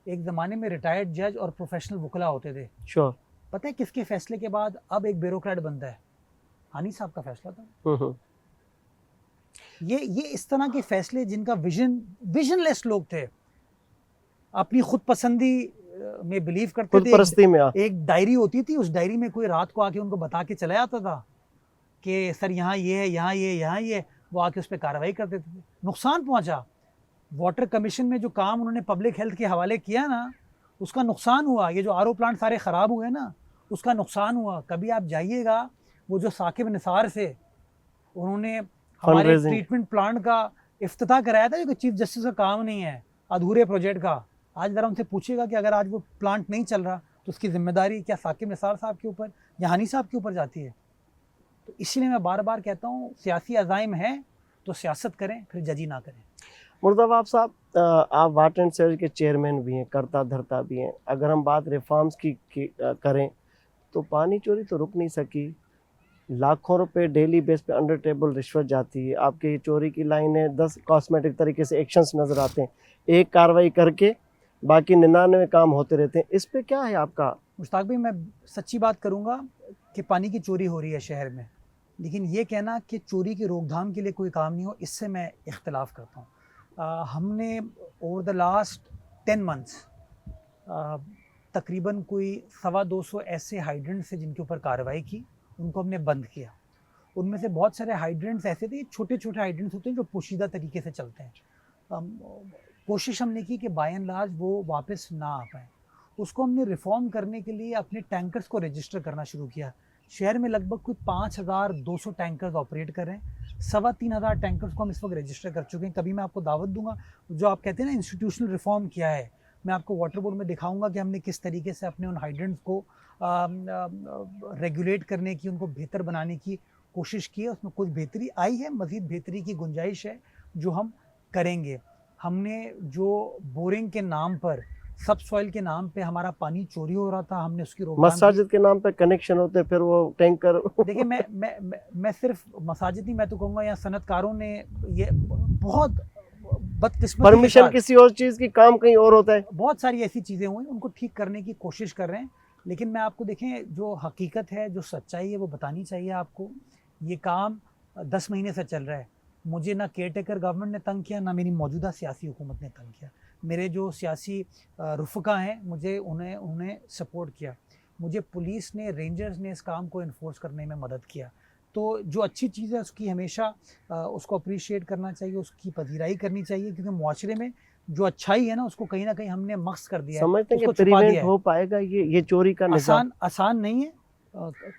ایک زمانے میں ریٹائرڈ جج اور پروفیشنل وکلا ہوتے تھے. شور. پتہ ہے کس کے فیصلے کے بعد اب ایک بیوروکریٹ بنتا ہے؟ ہانی صاحب کا فیصلہ تھا. یہ اس طرح کے فیصلے جن کا ویژن لیس لوگ تھے، اپنی خود پسندی میں بلیو کرتے خود تھے. پرستی میں ایک ڈائری ہوتی تھی، اس ڈائری میں کوئی رات کو آ کے ان کو بتا کے چلا جاتا تھا کہ سر یہاں یہ ہے، یہاں یہ، وہ آ کے اس پہ کارروائی کر دیتے تھے. نقصان پہنچا. واٹر کمیشن میں جو کام انہوں نے پبلک ہیلتھ کے حوالے کیا نا، اس کا نقصان ہوا. یہ جو RO پلانٹ سارے خراب ہوئے نا، اس کا نقصان ہوا. کبھی آپ جائیے گا، وہ جو ثاقب نثار سے انہوں نے ہمارے ٹریٹمنٹ پلانٹ کا افتتاح کرایا تھا، جو چیف جسٹس کا کام نہیں ہے، ادھورے پروجیکٹ کا. آج ذرا ان سے پوچھیے گا کہ اگر آج وہ پلانٹ نہیں چل رہا تو اس کی ذمہ داری کیا ثاقب نثار صاحب کے اوپر یا ہانی صاحب کے اوپر جاتی ہے؟ تو اس لیے میں بار بار کہتا ہوں، سیاسی عزائم ہیں تو سیاست کریں، پھر ججی نہ کریں. مرتضیٰ وہاب صاحب، آپ واٹر اینڈ سیوریج کے چیئرمین بھی ہیں, کرتا دھرتا بھی ہیں. اگر ہم بات ریفارمز کی کریں تو پانی چوری تو رک نہیں سکی. لاکھوں روپے ڈیلی بیس پہ انڈر ٹیبل رشوت جاتی ہے. آپ کے چوری کی لائنیں 10 کاسمیٹک طریقے سے ایکشنز نظر آتے ہیں, ایک کاروائی کر کے باقی 99 کام ہوتے رہتے ہیں. اس پہ کیا ہے آپ کا؟ مشتاق بھائی, میں سچی بات کروں گا کہ پانی کی چوری ہو رہی ہے شہر میں, لیکن یہ کہنا کہ چوری کی روک تھام کے لیے کوئی کام نہیں ہو, اس سے میں اختلاف کرتا ہوں. ہم نے اوور دا لاسٹ 10 months تقریباً کوئی 250 ایسے ہائیڈرنٹس ہیں جن کے اوپر کارروائی کی, ان کو ہم نے بند کیا. ان میں سے بہت سارے ہائیڈرنٹس ایسے تھے, چھوٹے چھوٹے ہائیڈرنٹس ہوتے ہیں جو پوشیدہ طریقے سے چلتے ہیں. کوشش ہم نے کی کہ بائی اینڈ لارج وہ واپس نہ آ پائیں. اس کو ہم نے ریفارم کرنے کے لیے اپنے ٹینکرز کو رجسٹر کرنا شروع کیا. شہر میں لگ بھگ کوئی 5200 ٹینکرز آپریٹ کر رہے ہیں. 3500 ٹینکرز کو ہم اس وقت رجسٹر کر چکے ہیں. کبھی میں آپ کو دعوت دوں گا, جو آپ کہتے ہیں نا انسٹیٹیوشنل ریفارم کیا ہے, میں آپ کو واٹر بورڈ میں دکھاؤں گا کہ ہم نے کس طریقے سے اپنے ان ہائیڈرنٹس کو ریگولیٹ کرنے کی, ان کو بہتر بنانے کی کوشش کی ہے. اس میں کچھ بہتری آئی ہے, مزید بہتری کی گنجائش ہے جو ہم کریں گے. ہم نے جو بورنگ کے نام پر, سب سوائل کے نام پہ ہمارا پانی چوری ہو رہا تھا, ہم نے اس کی روک تھام کی. مساجد کے نام پہ کنیکشن ہوتے, پھر وہ ٹینکر. دیکھیں میں صرف مساجد نہیں, میں تو کہوں گا یہاں صنعت کاروں نے یہ بہت بدقسمتی کے پرمیشن ساتھ, کسی اور چیز کی, کام کہیں اور ہوتا ہے. بہت ساری ایسی چیزیں ہوئی, ان کو ٹھیک کرنے کی کوشش کر رہے ہیں. لیکن میں آپ کو دیکھیں, جو حقیقت ہے, جو سچائی ہے, وہ بتانی چاہیے آپ کو. یہ کام 10 مہینے سے چل رہا ہے. مجھے نہ کیئر ٹیکر گورنمنٹ نے تنگ کیا, نہ میری موجودہ سیاسی حکومت نے تنگ کیا. میرے جو سیاسی رفقا ہیں, مجھے انہیں سپورٹ کیا. مجھے پولیس نے, رینجرز نے اس کام کو انفورس کرنے میں مدد کیا. تو جو اچھی چیز ہے اس کی ہمیشہ اس کو اپریشیٹ کرنا چاہیے, اس کی پذیرائی کرنی چاہیے, کیونکہ معاشرے میں جو اچھائی ہے نا, اس کو کہیں نہ کہیں ہم نے مخص کر دیا ہے, سمجھتے ہیں اس کو کہ چھپا پریونٹ دیا ہے. ہو پائے گا یہ چوری کا نظام؟ آسان نہیں ہے,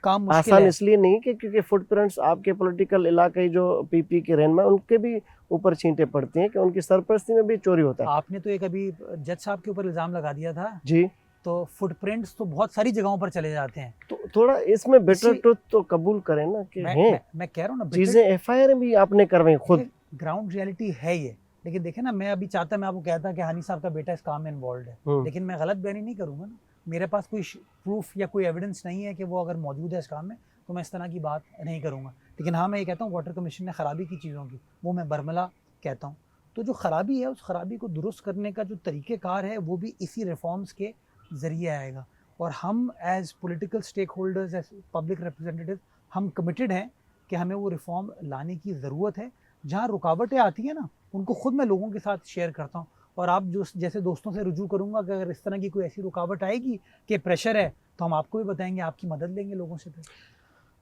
کام مشکل آسان ہے. اس لیے نہیں کہ کیونکہ فٹ پرنٹس آپ کے پولیٹیکل علاقے جو پی پی کے رہنما, ان کے بھی اوپر چھینٹے پڑتی ہیں کہ ان کی سرپرستی میں بھی چوری ہوتا ہے. آپ نے تو ایک ابھی جج صاحب کے اوپر الزام لگا دیا تھا. جی, تو فٹ پرنٹس تو بہت ساری جگہوں پر چلے جاتے ہیں. تو تھوڑا اس میں بیٹر ٹروتھ تو قبول کریں نا کہ ہیں میں کہہ رہا ہوں نا, چیزیں. ایف آئی آر بھی آپ نے کروائیں خود. گراؤنڈ ریئلٹی ہے یہ. لیکن دیکھیں نا, میں ابھی چاہتا, میں آپ کو کہتا کہ ہانی صاحب کا بیٹا اس کام میں انوالوڈ ہے, لیکن میں غلط بیانی نہیں کروں گا نا. میرے پاس کوئی پروف یا کوئی ایویڈنس نہیں ہے کہ وہ اگر موجود ہے اس کام میں, تو میں اس طرح کی بات نہیں کروں گا. لیکن ہاں, میں یہ کہتا ہوں واٹر کمیشن نے خرابی کی چیزوں کی, وہ میں برملا کہتا ہوں. تو جو خرابی ہے, اس خرابی کو درست کرنے کا جو طریقہ کار ہے, وہ بھی اسی ریفارمز کے ذریعے آئے گا. اور ہم as political stake holders, as public representative, ہم کمیٹڈ ہیں کہ ہمیں وہ ریفارم لانے کی ضرورت ہے. جہاں رکاوٹیں آتی ہیں نا, ان کو خود میں لوگوں کے ساتھ شیئر کرتا ہوں, اور آپ جو جیسے دوستوں سے رجوع کروں گا کہ اگر اس طرح کی کوئی ایسی رکاوٹ آئے گی کہ پریشر ہے, تو ہم آپ کو بھی بتائیں گے, آپ کی مدد لیں گے لوگوں سے.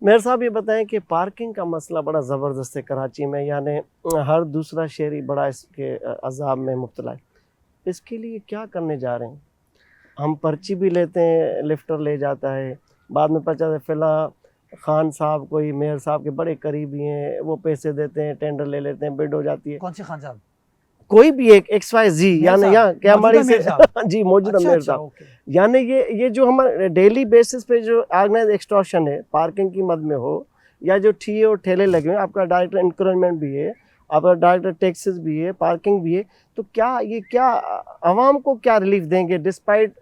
میئر صاحب یہ بتائیں کہ پارکنگ کا مسئلہ بڑا زبردست ہے کراچی میں, یعنی ہر دوسرا شہری بڑا اس کے عذاب میں مبتلا ہے. اس کے لیے کیا کرنے جا رہے ہیں؟ ہم پرچی بھی لیتے ہیں, لفٹر لے جاتا ہے, بعد میں پتہ چلتا ہے فلاں خان صاحب کوئی میئر صاحب کے بڑے قریبی ہیں, وہ پیسے دیتے ہیں, ٹینڈر لے لیتے ہیں, بڈ ہو جاتی ہے. کون سے خان صاحب؟ کوئی بھی ایک ایکس وائی زی, یعنی یہاں کیا ہماری سے جی موجودہ میئر صاحب. یعنی یہ جو ہمارے ڈیلی بیسس پہ جو آرگنائز ایکسٹورشن ہے, پارکنگ کی مد میں ہو یا جو ٹھیے اور ٹھیلے لگے ہوئے, آپ کا ڈائریکٹر انکروچمنٹ بھی ہے, آپ کا ڈائریکٹر ٹیکسز بھی ہے, پارکنگ بھی ہے, تو کیا عوام کو کیا ریلیف دیں گے ڈسپائٹ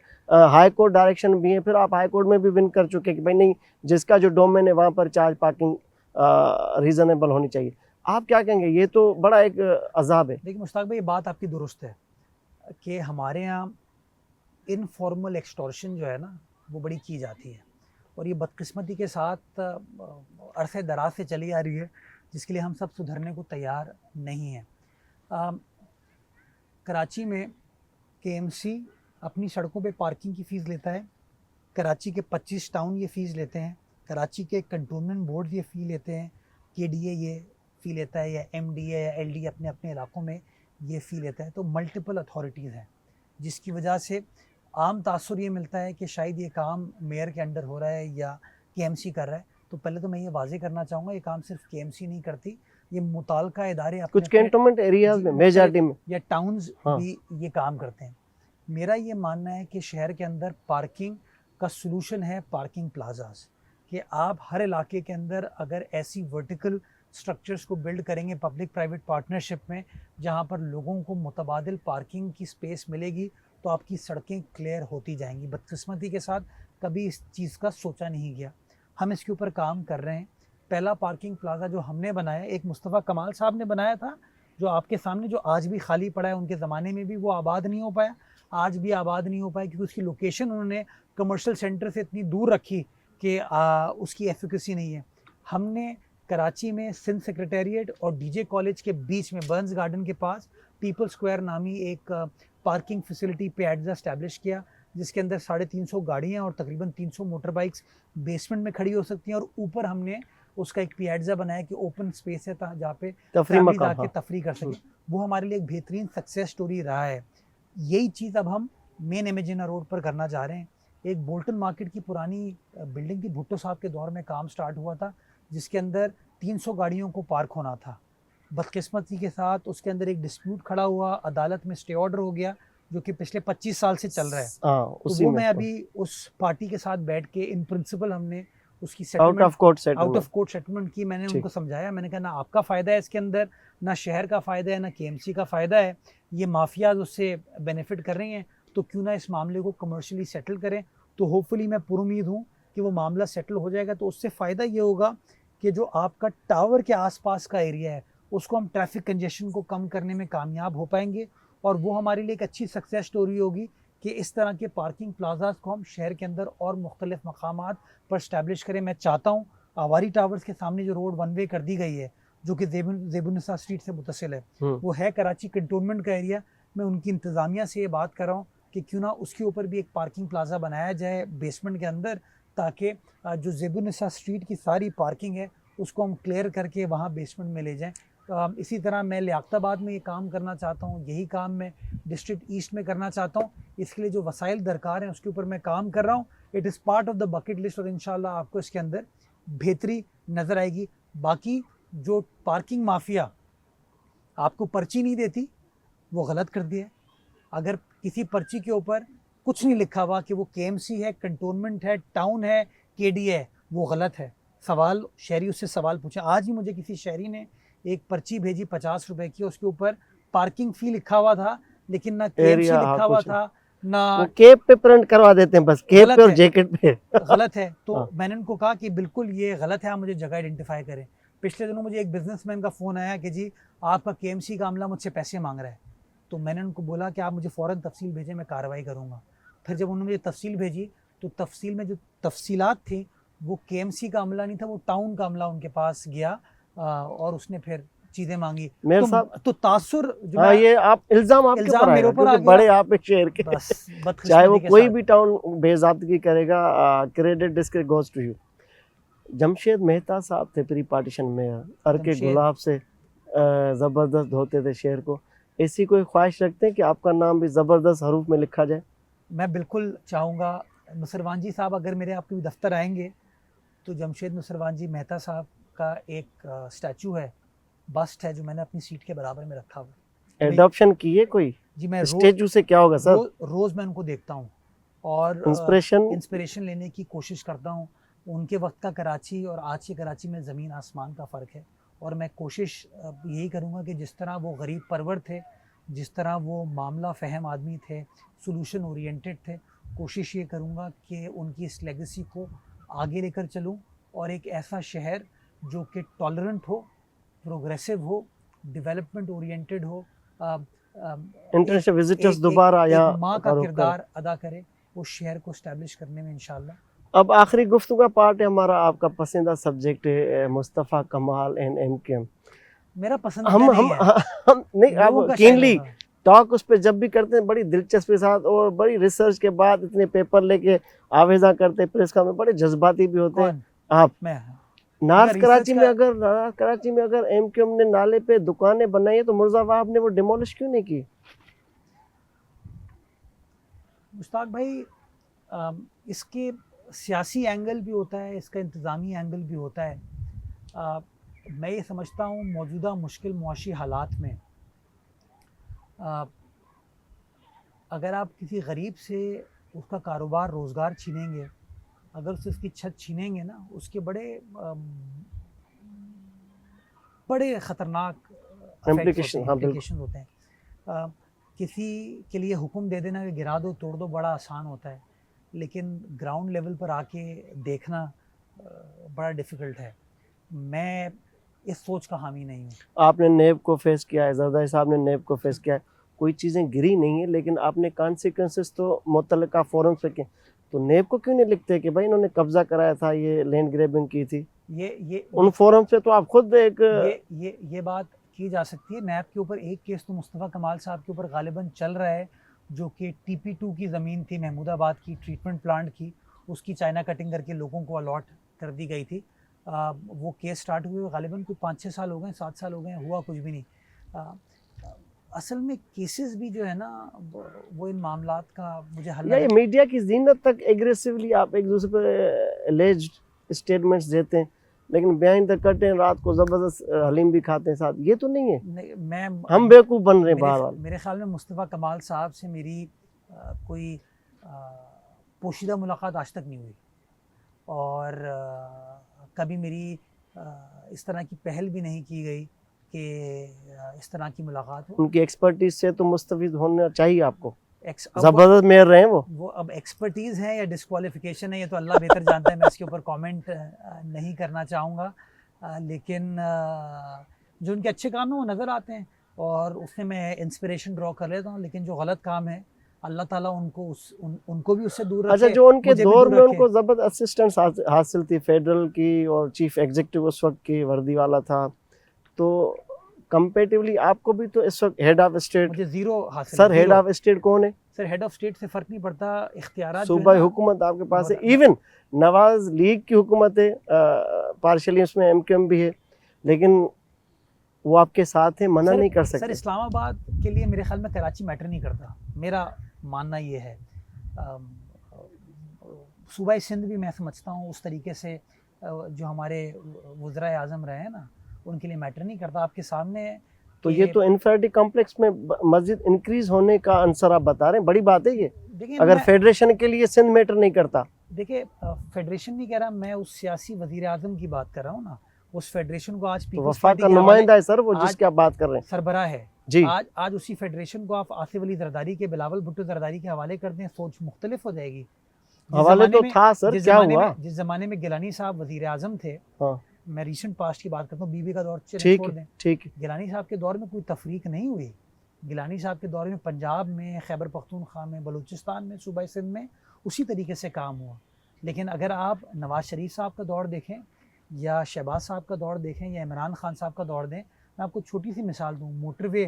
ہائی کورٹ ڈائریکشن بھی ہے؟ پھر آپ ہائی کورٹ میں بھی ون کر چکے کہ بھائی نہیں, جس کا جو ڈومین ہے وہاں پر چارج پارکنگ ریزنیبل ہونی چاہیے. آپ کیا کہیں گے؟ یہ تو بڑا ایک عذاب ہے. دیکھیں مشتاق بھائی, یہ بات آپ کی درست ہے کہ ہمارے یہاں انفارمل ایکسٹورشن جو ہے نا, وہ بڑی کی جاتی ہے, اور یہ بدقسمتی کے ساتھ عرصے دراز سے چلی آ رہی ہے, جس کے لیے ہم سب سدھرنے کو تیار نہیں ہیں. کراچی میں کے ایم سی اپنی سڑکوں پہ پارکنگ کی فیس لیتا ہے, کراچی کے 25 ٹاؤن یہ فیس لیتے ہیں, کراچی کے کنٹونمنٹ بورڈ یہ فی لیتے ہیں, کے ڈی اے یہ فی لیتا ہے, یا ایم ڈی اے یا ایل ڈی اپنے اپنے علاقوں میں یہ فی لیتا ہے. تو ملٹیپل اتھارٹیز ہیں, جس کی وجہ سے عام تاثر یہ ملتا ہے کہ شاید یہ کام میئر کے انڈر ہو رہا ہے یا کے ایم سی کر رہا ہے. تو پہلے تو میں یہ واضح کرنا چاہوں گا, یہ کام صرف کے ایم سی نہیں کرتی, یہ متعلقہ ادارے کچھ کینٹونمنٹ ایریاز میں, میجارٹی میں یا ٹاؤنز بھی یہ کام کرتے ہیں. میرا یہ ماننا ہے کہ شہر کے اندر پارکنگ کا سلوشن ہے پارکنگ پلازاز. کہ آپ ہر علاقے کے اندر اگر ایسی ورٹیکل اسٹرکچرس کو بلڈ کریں گے پبلک پرائیویٹ پارٹنرشپ میں، جہاں پر لوگوں کو متبادل پارکنگ کی سپیس ملے گی، تو آپ کی سڑکیں کلیئر ہوتی جائیں گی. بدقسمتی کے ساتھ کبھی اس چیز کا سوچا نہیں گیا. ہم اس کے اوپر کام کر رہے ہیں. پہلا پارکنگ پلازا جو ہم نے بنایا ایک مصطفیٰ کمال صاحب نے بنایا تھا، جو آپ کے سامنے جو آج بھی خالی پڑا ہے. ان کے زمانے میں بھی وہ آباد نہیں ہو پایا، آج بھی آباد نہیں ہو پایا، کیونکہ اس کی لوکیشن انہوں نے کمرشل سینٹر سے اتنی دور رکھی کہ اس کی ایفیکیسی نہیں ہے. ہم نے کراچی میں سندھ سیکریٹریٹ اور ڈی جے کالج کے بیچ میں برنز گارڈن کے پاس پیپل اسکوائر نامی ایک پارکنگ فیسلٹی پیاڈزا اسٹیبلش کیا، جس کے اندر 350 گاڑیاں اور تقریباً 300 موٹر بائکس بیسمنٹ میں کھڑی ہو سکتی ہیں. اور اوپر ہم نے اس کا ایک پیاڈزا بنایا کہ اوپن اسپیس ہے جہاں پہ فیملیز آ کے تفریح کر سکیں. وہ ہمارے لیے ایک بہترین سکسیس سٹوری رہا ہے. یہی چیز اب ہم مین امیجنا روڈ پر کرنا چاہ رہے ہیں. ایک بولٹن مارکیٹ کی پرانی بلڈنگ تھی، بھٹو صاحب کے دور میں کام سٹارٹ ہوا تھا، جس کے اندر 300 گاڑیوں کو پارک ہونا تھا. بدقسمتی کے ساتھ اس کے اندر ایک ڈسپیوٹ کھڑا ہوا، عدالت میں اسٹے آرڈر ہو گیا، جو کہ پچھلے 25 سال سے چل رہا ہے. تو وہ میں ابھی اس پارٹی کے ساتھ بیٹھ کے ان پرنسپل ہم نے اس کی آؤٹ آف کورٹ سیٹلمنٹ کی. میں نے ان کو سمجھایا، میں نے کہا نہ آپ کا فائدہ ہے اس کے اندر، نہ شہر کا فائدہ ہے، نہ کے ایم سی کا فائدہ ہے. یہ مافیاز اس سے بینیفٹ کر رہی ہیں، تو کیوں نہ اس معاملے کو کمرشلی سیٹل کریں. تو ہوپ فلی میں پر امید ہوں کہ وہ معاملہ سیٹل ہو جائے گا. تو اس سے فائدہ یہ ہوگا کہ جو آپ کا ٹاور کے آس پاس کا ایریا ہے اس کو ہم ٹریفک کنجیشن کو کم کرنے میں کامیاب ہو پائیں گے. اور وہ ہمارے لیے ایک اچھی سکسیس سٹوری ہوگی کہ اس طرح کے پارکنگ پلازاز کو ہم شہر کے اندر اور مختلف مقامات پر اسٹیبلش کریں. میں چاہتا ہوں آواری ٹاورز کے سامنے جو روڈ ون وے کر دی گئی ہے، جو کہ زیب النساء اسٹریٹ سے متصل ہے، وہ ہے کراچی کنٹونمنٹ کا ایریا. میں ان کی انتظامیہ سے یہ بات کر رہا ہوں کہ کیوں نہ اس کے اوپر بھی ایک پارکنگ پلازا بنایا جائے بیسمنٹ کے اندر، تاکہ جو زیب النساء اسٹریٹ کی ساری پارکنگ ہے اس کو ہم کلیئر کر کے وہاں بیسمنٹ میں لے جائیں. اسی طرح میں لیاقت آباد میں یہ کام کرنا چاہتا ہوں، یہی کام میں ڈسٹرکٹ ایسٹ میں کرنا چاہتا ہوں. اس کے لیے جو وسائل درکار ہیں اس کے اوپر میں کام کر رہا ہوں. It is part of the bucket list, اور انشاءاللہ آپ کو اس کے اندر بہتری نظر آئے گی. باقی جو پارکنگ مافیا آپ کو پرچی نہیں دیتی، وہ غلط کر دیا. اگر کسی پرچی کے اوپر کچھ نہیں لکھا ہوا کہ وہ کے ایم سی ہے، کنٹونمنٹ ہے، ٹاؤن ہے، کے ڈی ہے، وہ غلط ہے. سوال شہری اس سے سوال پوچھیں. آج ہی مجھے کسی شہری نے ایک پرچی بھیجی 50 روپے کی، اس کے اوپر پارکنگ فی لکھا ہوا تھا لیکن نہ کے ایم سی لکھا ہوا تھا، نہ کیپ پہ پرنٹ کروا دیتے ہیں، بس کیپ پہ اور جیکٹ پہ غلط ہے. تو میں نے ان کو کہا کہ بالکل یہ غلط ہے، آپ مجھے جگہ آئیڈینٹیفائی کریں. پچھلے دنوں مجھے ایک بزنس مین کا فون آیا کہ جی آپ کا کے ایم سی کا عملہ مجھ سے پیسے مانگ رہا ہے. تو میں نے ان کو بولا کہ آپ مجھے فوراً تفصیل بھیجیں، میں کارروائی کروں گا. پھر جب انہوں نے مجھے تفصیل بھیجی تو تفصیل میں جو تفصیلات تھیں وہ کے ایم سی کا عملہ نہیں تھا، وہ ٹاؤن کا عملہ ان کے پاس گیا اور اس نے پھر چیزیں مانگی. تو تاثر جو یہ آپ الزام آپ کے اوپر آئے گا، کیونکہ بڑے آپ ایک شہر کے، چاہے وہ کوئی بھی ٹاؤن بے ضابطگی کرے گا، credit discreet goes to you. Jamshed Mehta صاحب تھے پری پارٹیشن میں، ارکے گلاب سے زبردست دھوتے تھے شہر کو. ایسی کوئی خواہش رکھتے ہیں کہ آپ کا نام بھی زبردست حروف میں لکھا جائے؟ میں بالکل چاہوں گا. نصروان جی صاحب اگر میرے آپ کے دفتر آئیں گے تو جمشید نصروان جی مہتا صاحب کا ایک اسٹیچو ہے، بسٹ ہے، جو میں نے اپنی سیٹ کے برابر میں رکھا ہوا. ایڈاپشن کی ہے کوئی؟ جی میں اسٹیچو سے کیا ہوگا سر؟ روز میں ان کو دیکھتا ہوں اور انسپریشن لینے کی کوشش کرتا ہوں. ان کے وقت کا کراچی اور آج کے کراچی میں زمین آسمان کا فرق ہے. اور میں کوشش یہی کروں گا کہ جس طرح وہ غریب پرور تھے، جس طرح وہ معاملہ فہم آدمی تھے، سولوشن اورینٹڈ تھے، کوشش یہ کروں گا کہ ان کی اس لیگیسی کو آگے لے کر چلوں اور ایک ایسا شہر جو کہ ٹالرنٹ ہو، پروگریسو ہو، ڈیولپمنٹ اورینٹڈ ہو، انٹرنیشنل وزٹرز دوبارہ یا ماں کا کردار ادا کرے، اس شہر کو اسٹیبلش کرنے میں انشاءاللہ. اب آخری گفتگو کا پارٹ ہے ہمارا، آپ کا پسندیدہ سبجیکٹ ہے مصطفیٰ کمال اینڈ ایم کیو ایم. میرا پسندیدہ نہیں ہے، ہم نہیں، آپ کینلی ٹاک اس پہ جب بھی کرتے ہیں بڑی دلچسپی کے ساتھ اور بڑی ریسرچ کے بعد اتنے پیپر لے کے آویزاں کرتے ہیں، پریس کا میں بڑے جذباتی بھی ہوتے ہیں. آپ نارتھ کراچی میں اگر ایم کیو ایم نے نالے پہ دکانیں بنائی ہیں تو مرزا وہاب نے وہ ڈیمولش کیوں نہیں کی؟ مشتاق بھائی، اس کے سیاسی اینگل بھی ہوتا ہے، اس کا انتظامی اینگل بھی ہوتا ہے. میں یہ سمجھتا ہوں موجودہ مشکل معاشی حالات میں اگر آپ کسی غریب سے اس کا کاروبار روزگار چھینیں گے اگر سے اس کی چھت چھینیں گے نا اس کے بڑے خطرناک Implication، ہاں بالکل. امپلیکیشن ہوتے ہیں. کسی کے لیے حکم دے دینا کہ گرا دو توڑ دو بڑا آسان ہوتا ہے, لیکن گراؤنڈ لیول پر آ کے دیکھنا بڑا ڈیفیکلٹ ہے. میں اس سوچ کا حامی نہیں ہوں. آپ نے نیب کو فیس کیا ہے, زرداری صاحب نے نیب کو فیس کیا ہے, کوئی چیزیں گری نہیں ہیں لیکن آپ نے کانسیکوینسز تو متعلقہ فورم سے کیے. تو نیب کو کیوں نہیں لکھتے کہ بھائی انہوں نے قبضہ کرایا تھا, یہ لینڈ گریبنگ کی تھی؟ یہ ان فورم سے تو آپ خود ایک یہ بات کی جا سکتی ہے. نیب کے اوپر ایک کیس تو مصطفیٰ کمال صاحب کے اوپر غالباً چل رہا ہے, جو کہ TP2 کی زمین تھی محمود آباد کی, ٹریٹمنٹ پلانٹ کی, اس کی چائنا کٹنگ کر کے لوگوں کو الاٹ کر دی گئی تھی. وہ کیس سٹارٹ ہوئے غالباً کوئی 5-6 سال ہو گئے, 7 سال ہو گئے, ہوا کچھ بھی نہیں. اصل میں کیسز بھی جو ہے نا وہ ان معاملات کا مجھے حل یہ میڈیا کی زینت تک ایگریسولی آپ ایک دوسرے پہ اللیجڈ اسٹیٹمنٹس دیتے ہیں, لیکن بیہائنڈ دا کرٹن رات کو زبردست حلیم بھی کھاتے ہیں ساتھ, یہ تو نہیں ہے. میں ہم بیوقوف بن رہے ہیں بہرحال. میرے خیال میں مصطفیٰ کمال صاحب سے میری کوئی پوشیدہ ملاقات آج تک نہیں ہوئی, اور کبھی میری اس طرح کی پہل بھی نہیں کی گئی کہ اس طرح کی ملاقات ہو. ان کی ایکسپرٹیز سے تو مستفید ہونا چاہیے آپ کو, زبردست میئر رہے ہیں وہ اب ایکسپرٹیز ہے یا ڈسکوالیفیکیشن ہے یہ تو اللہ بہتر جانتا ہے, میں اس کے اوپر کامنٹ نہیں کرنا چاہوں گا. لیکن جو ان کے اچھے کام ہیں وہ نظر آتے ہیں اور اس سے میں انسپریشن ڈرا کر لیتا ہوں, لیکن جو غلط کام ہے اللہ تعالیٰ ان کو بھی اس سے دور رکھے. اچھا, جو ان کے دور میں ان کو زبردست اسسٹنس حاصل تھی فیڈرل کی, اور چیف ایگزیکٹو اس وقت کی وردی والا تھا, تو کمپیریٹیولی آپ کو بھی تو اس وقت ہیڈ آف اسٹیٹ مجھے زیرو حاصل. سر ہیڈ آف اسٹیٹ کون ہے؟ سر ہیڈ آف اسٹیٹ سے فرق نہیں پڑتا, اختیارات صوبائی حکومت آپ کے پاس ہے. ایون نواز لیگ کی حکومت ہے, پارشلی اس میں MQM بھی ہے, لیکن وہ آپ کے ساتھ ہیں, منع نہیں کر سکتے. سر اسلام آباد کے لیے میرے خیال میں کراچی میٹر نہیں کرتا, میرا ماننا یہ ہے. صوبائی سندھ بھی میں سمجھتا ہوں اس طریقے سے جو ہمارے وزرائے اعظم رہے ہیں نا ان کے لیے میٹر نہیں کرتا. آپ کے سامنے تو یہ تو انفیریٹی کمپلیکس میں مزید انکریز ہونے کا عنصر آپ بتا رہے ہیں, بڑی بات ہے یہ. اگر فیڈریشن کے لیے سندھ میٹر نہیں کرتا, دیکھیں فیڈریشن نہیں کہہ رہا, میں اس سیاسی وزیر اعظم کی بات کر رہا ہوں نا. اس فیڈریشن کو آج وفاق کا نمائندہ ہے سر وہ, جس کی آپ بات کر رہے ہیں, سربراہ ہے جی. آج اسی فیڈریشن کو آپ آصف علی زرداری کے, بلاول بھٹو زرداری کے حوالے کر دیں, سوچ مختلف ہو جائے گی. حوالے تو تھا سر, کیا ہوا؟ جس زمانے میں گیلانی صاحب وزیر اعظم تھے, میں ریسنٹ پاسٹ کی بات کرتا ہوں, BB کا دور چھوڑ دیں, ٹھیک ہے. گیلانی صاحب کے دور میں کوئی تفریق نہیں ہوئی. گیلانی صاحب کے دور میں پنجاب میں, خیبر پختونخوا میں, بلوچستان میں, صوبائی سندھ میں اسی طریقے سے کام ہوا. لیکن اگر آپ نواز شریف صاحب کا دور دیکھیں یا شہباز صاحب کا دور دیکھیں یا عمران خان صاحب کا دور دیں, میں آپ کو چھوٹی سی مثال دوں. موٹر وے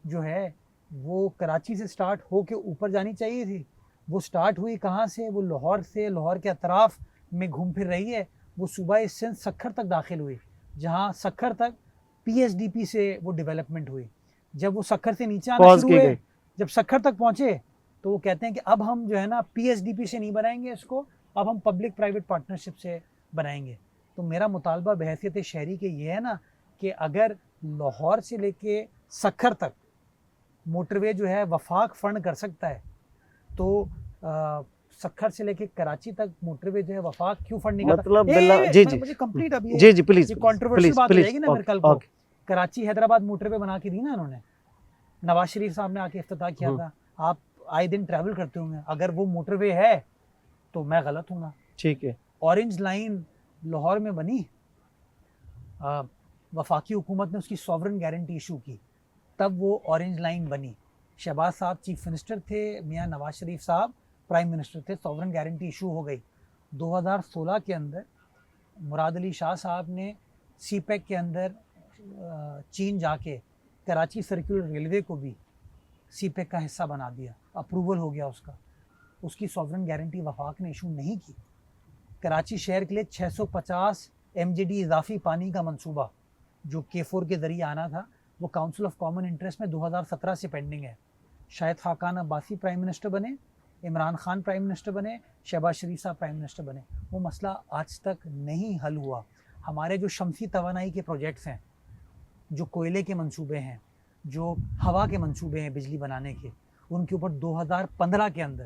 جو ہے وہ کراچی سے سٹارٹ ہو کے اوپر جانی چاہیے تھی, وہ سٹارٹ ہوئی کہاں سے؟ وہ لاہور سے, لاہور کے اطراف میں گھوم پھر رہی ہے. وہ صوبائی سندھ سکھر تک داخل ہوئی, جہاں سکھر تک PSDP سے وہ ڈیولپمنٹ ہوئی. جب وہ سکھر سے نیچے آنا شروع ہوئے, جب سکھر تک پہنچے تو وہ کہتے ہیں کہ اب ہم جو ہے نا PSDP سے نہیں بنائیں گے اس کو, اب ہم پبلک پرائیویٹ پارٹنرشپ سے بنائیں گے. تو میرا مطالبہ بحیثیت شہری کے یہ ہے نا کہ اگر لاہور سے لے کے سکھر تک موٹر وے جو ہے وفاق فنڈ کر سکتا ہے, تو سکھر سے لے کے کراچی تک موٹر وے جو ہے وفاق کیوں فنڈ نہیں کرتا؟ مطلب جی جی مجھے کمپلیٹ ابھی جی جی پلیز کنٹروورشل بات ہو جائے گی نا. میرے کل کو کراچی حیدرآباد موٹر وے بنا کے دی نا انہوں نے, نواز شریف صاحب نے آ کے افتتاح کیا تھا. آپ آئے دن ٹریول کرتے ہوں گے, اگر وہ موٹر وے ہے تو میں غلط ہوں گا. ٹھیک ہے. اورنج لائن لاہور میں بنی, وفاقی حکومت نے اس کی سوورن گارنٹی ایشو کی, تب وہ اورنج لائن بنی. شہباز صاحب چیف منسٹر تھے, میاں نواز شریف صاحب پرائم منسٹر تھے, سوورن گارنٹی ایشو ہو گئی. 2016 کے اندر مراد علی شاہ صاحب نے CPEC کے اندر چین جا کے کراچی سرکولر ریلوے کو بھی CPEC کا حصہ بنا دیا, اپروول ہو گیا اس کا. اس کی سوورن گارنٹی وفاق نے ایشو نہیں کی. کراچی شہر کے لیے 650 MGD اضافی پانی کا منصوبہ جو K4 کے ذریعے آنا تھا, وہ کاؤنسل آف کامن انٹرسٹ میں 2017 سے پینڈنگ ہے. شاہد خاقان عباسی پرائم منسٹر بنے, عمران خان پرائم منسٹر بنے, شہباز شریف صاحب پرائم منسٹر بنے, وہ مسئلہ آج تک نہیں حل ہوا. ہمارے جو شمسی توانائی کے پروجیکٹس ہیں, جو کوئلے کے منصوبے ہیں, جو ہوا کے منصوبے ہیں بجلی بنانے کے, ان کے اوپر 2015 کے اندر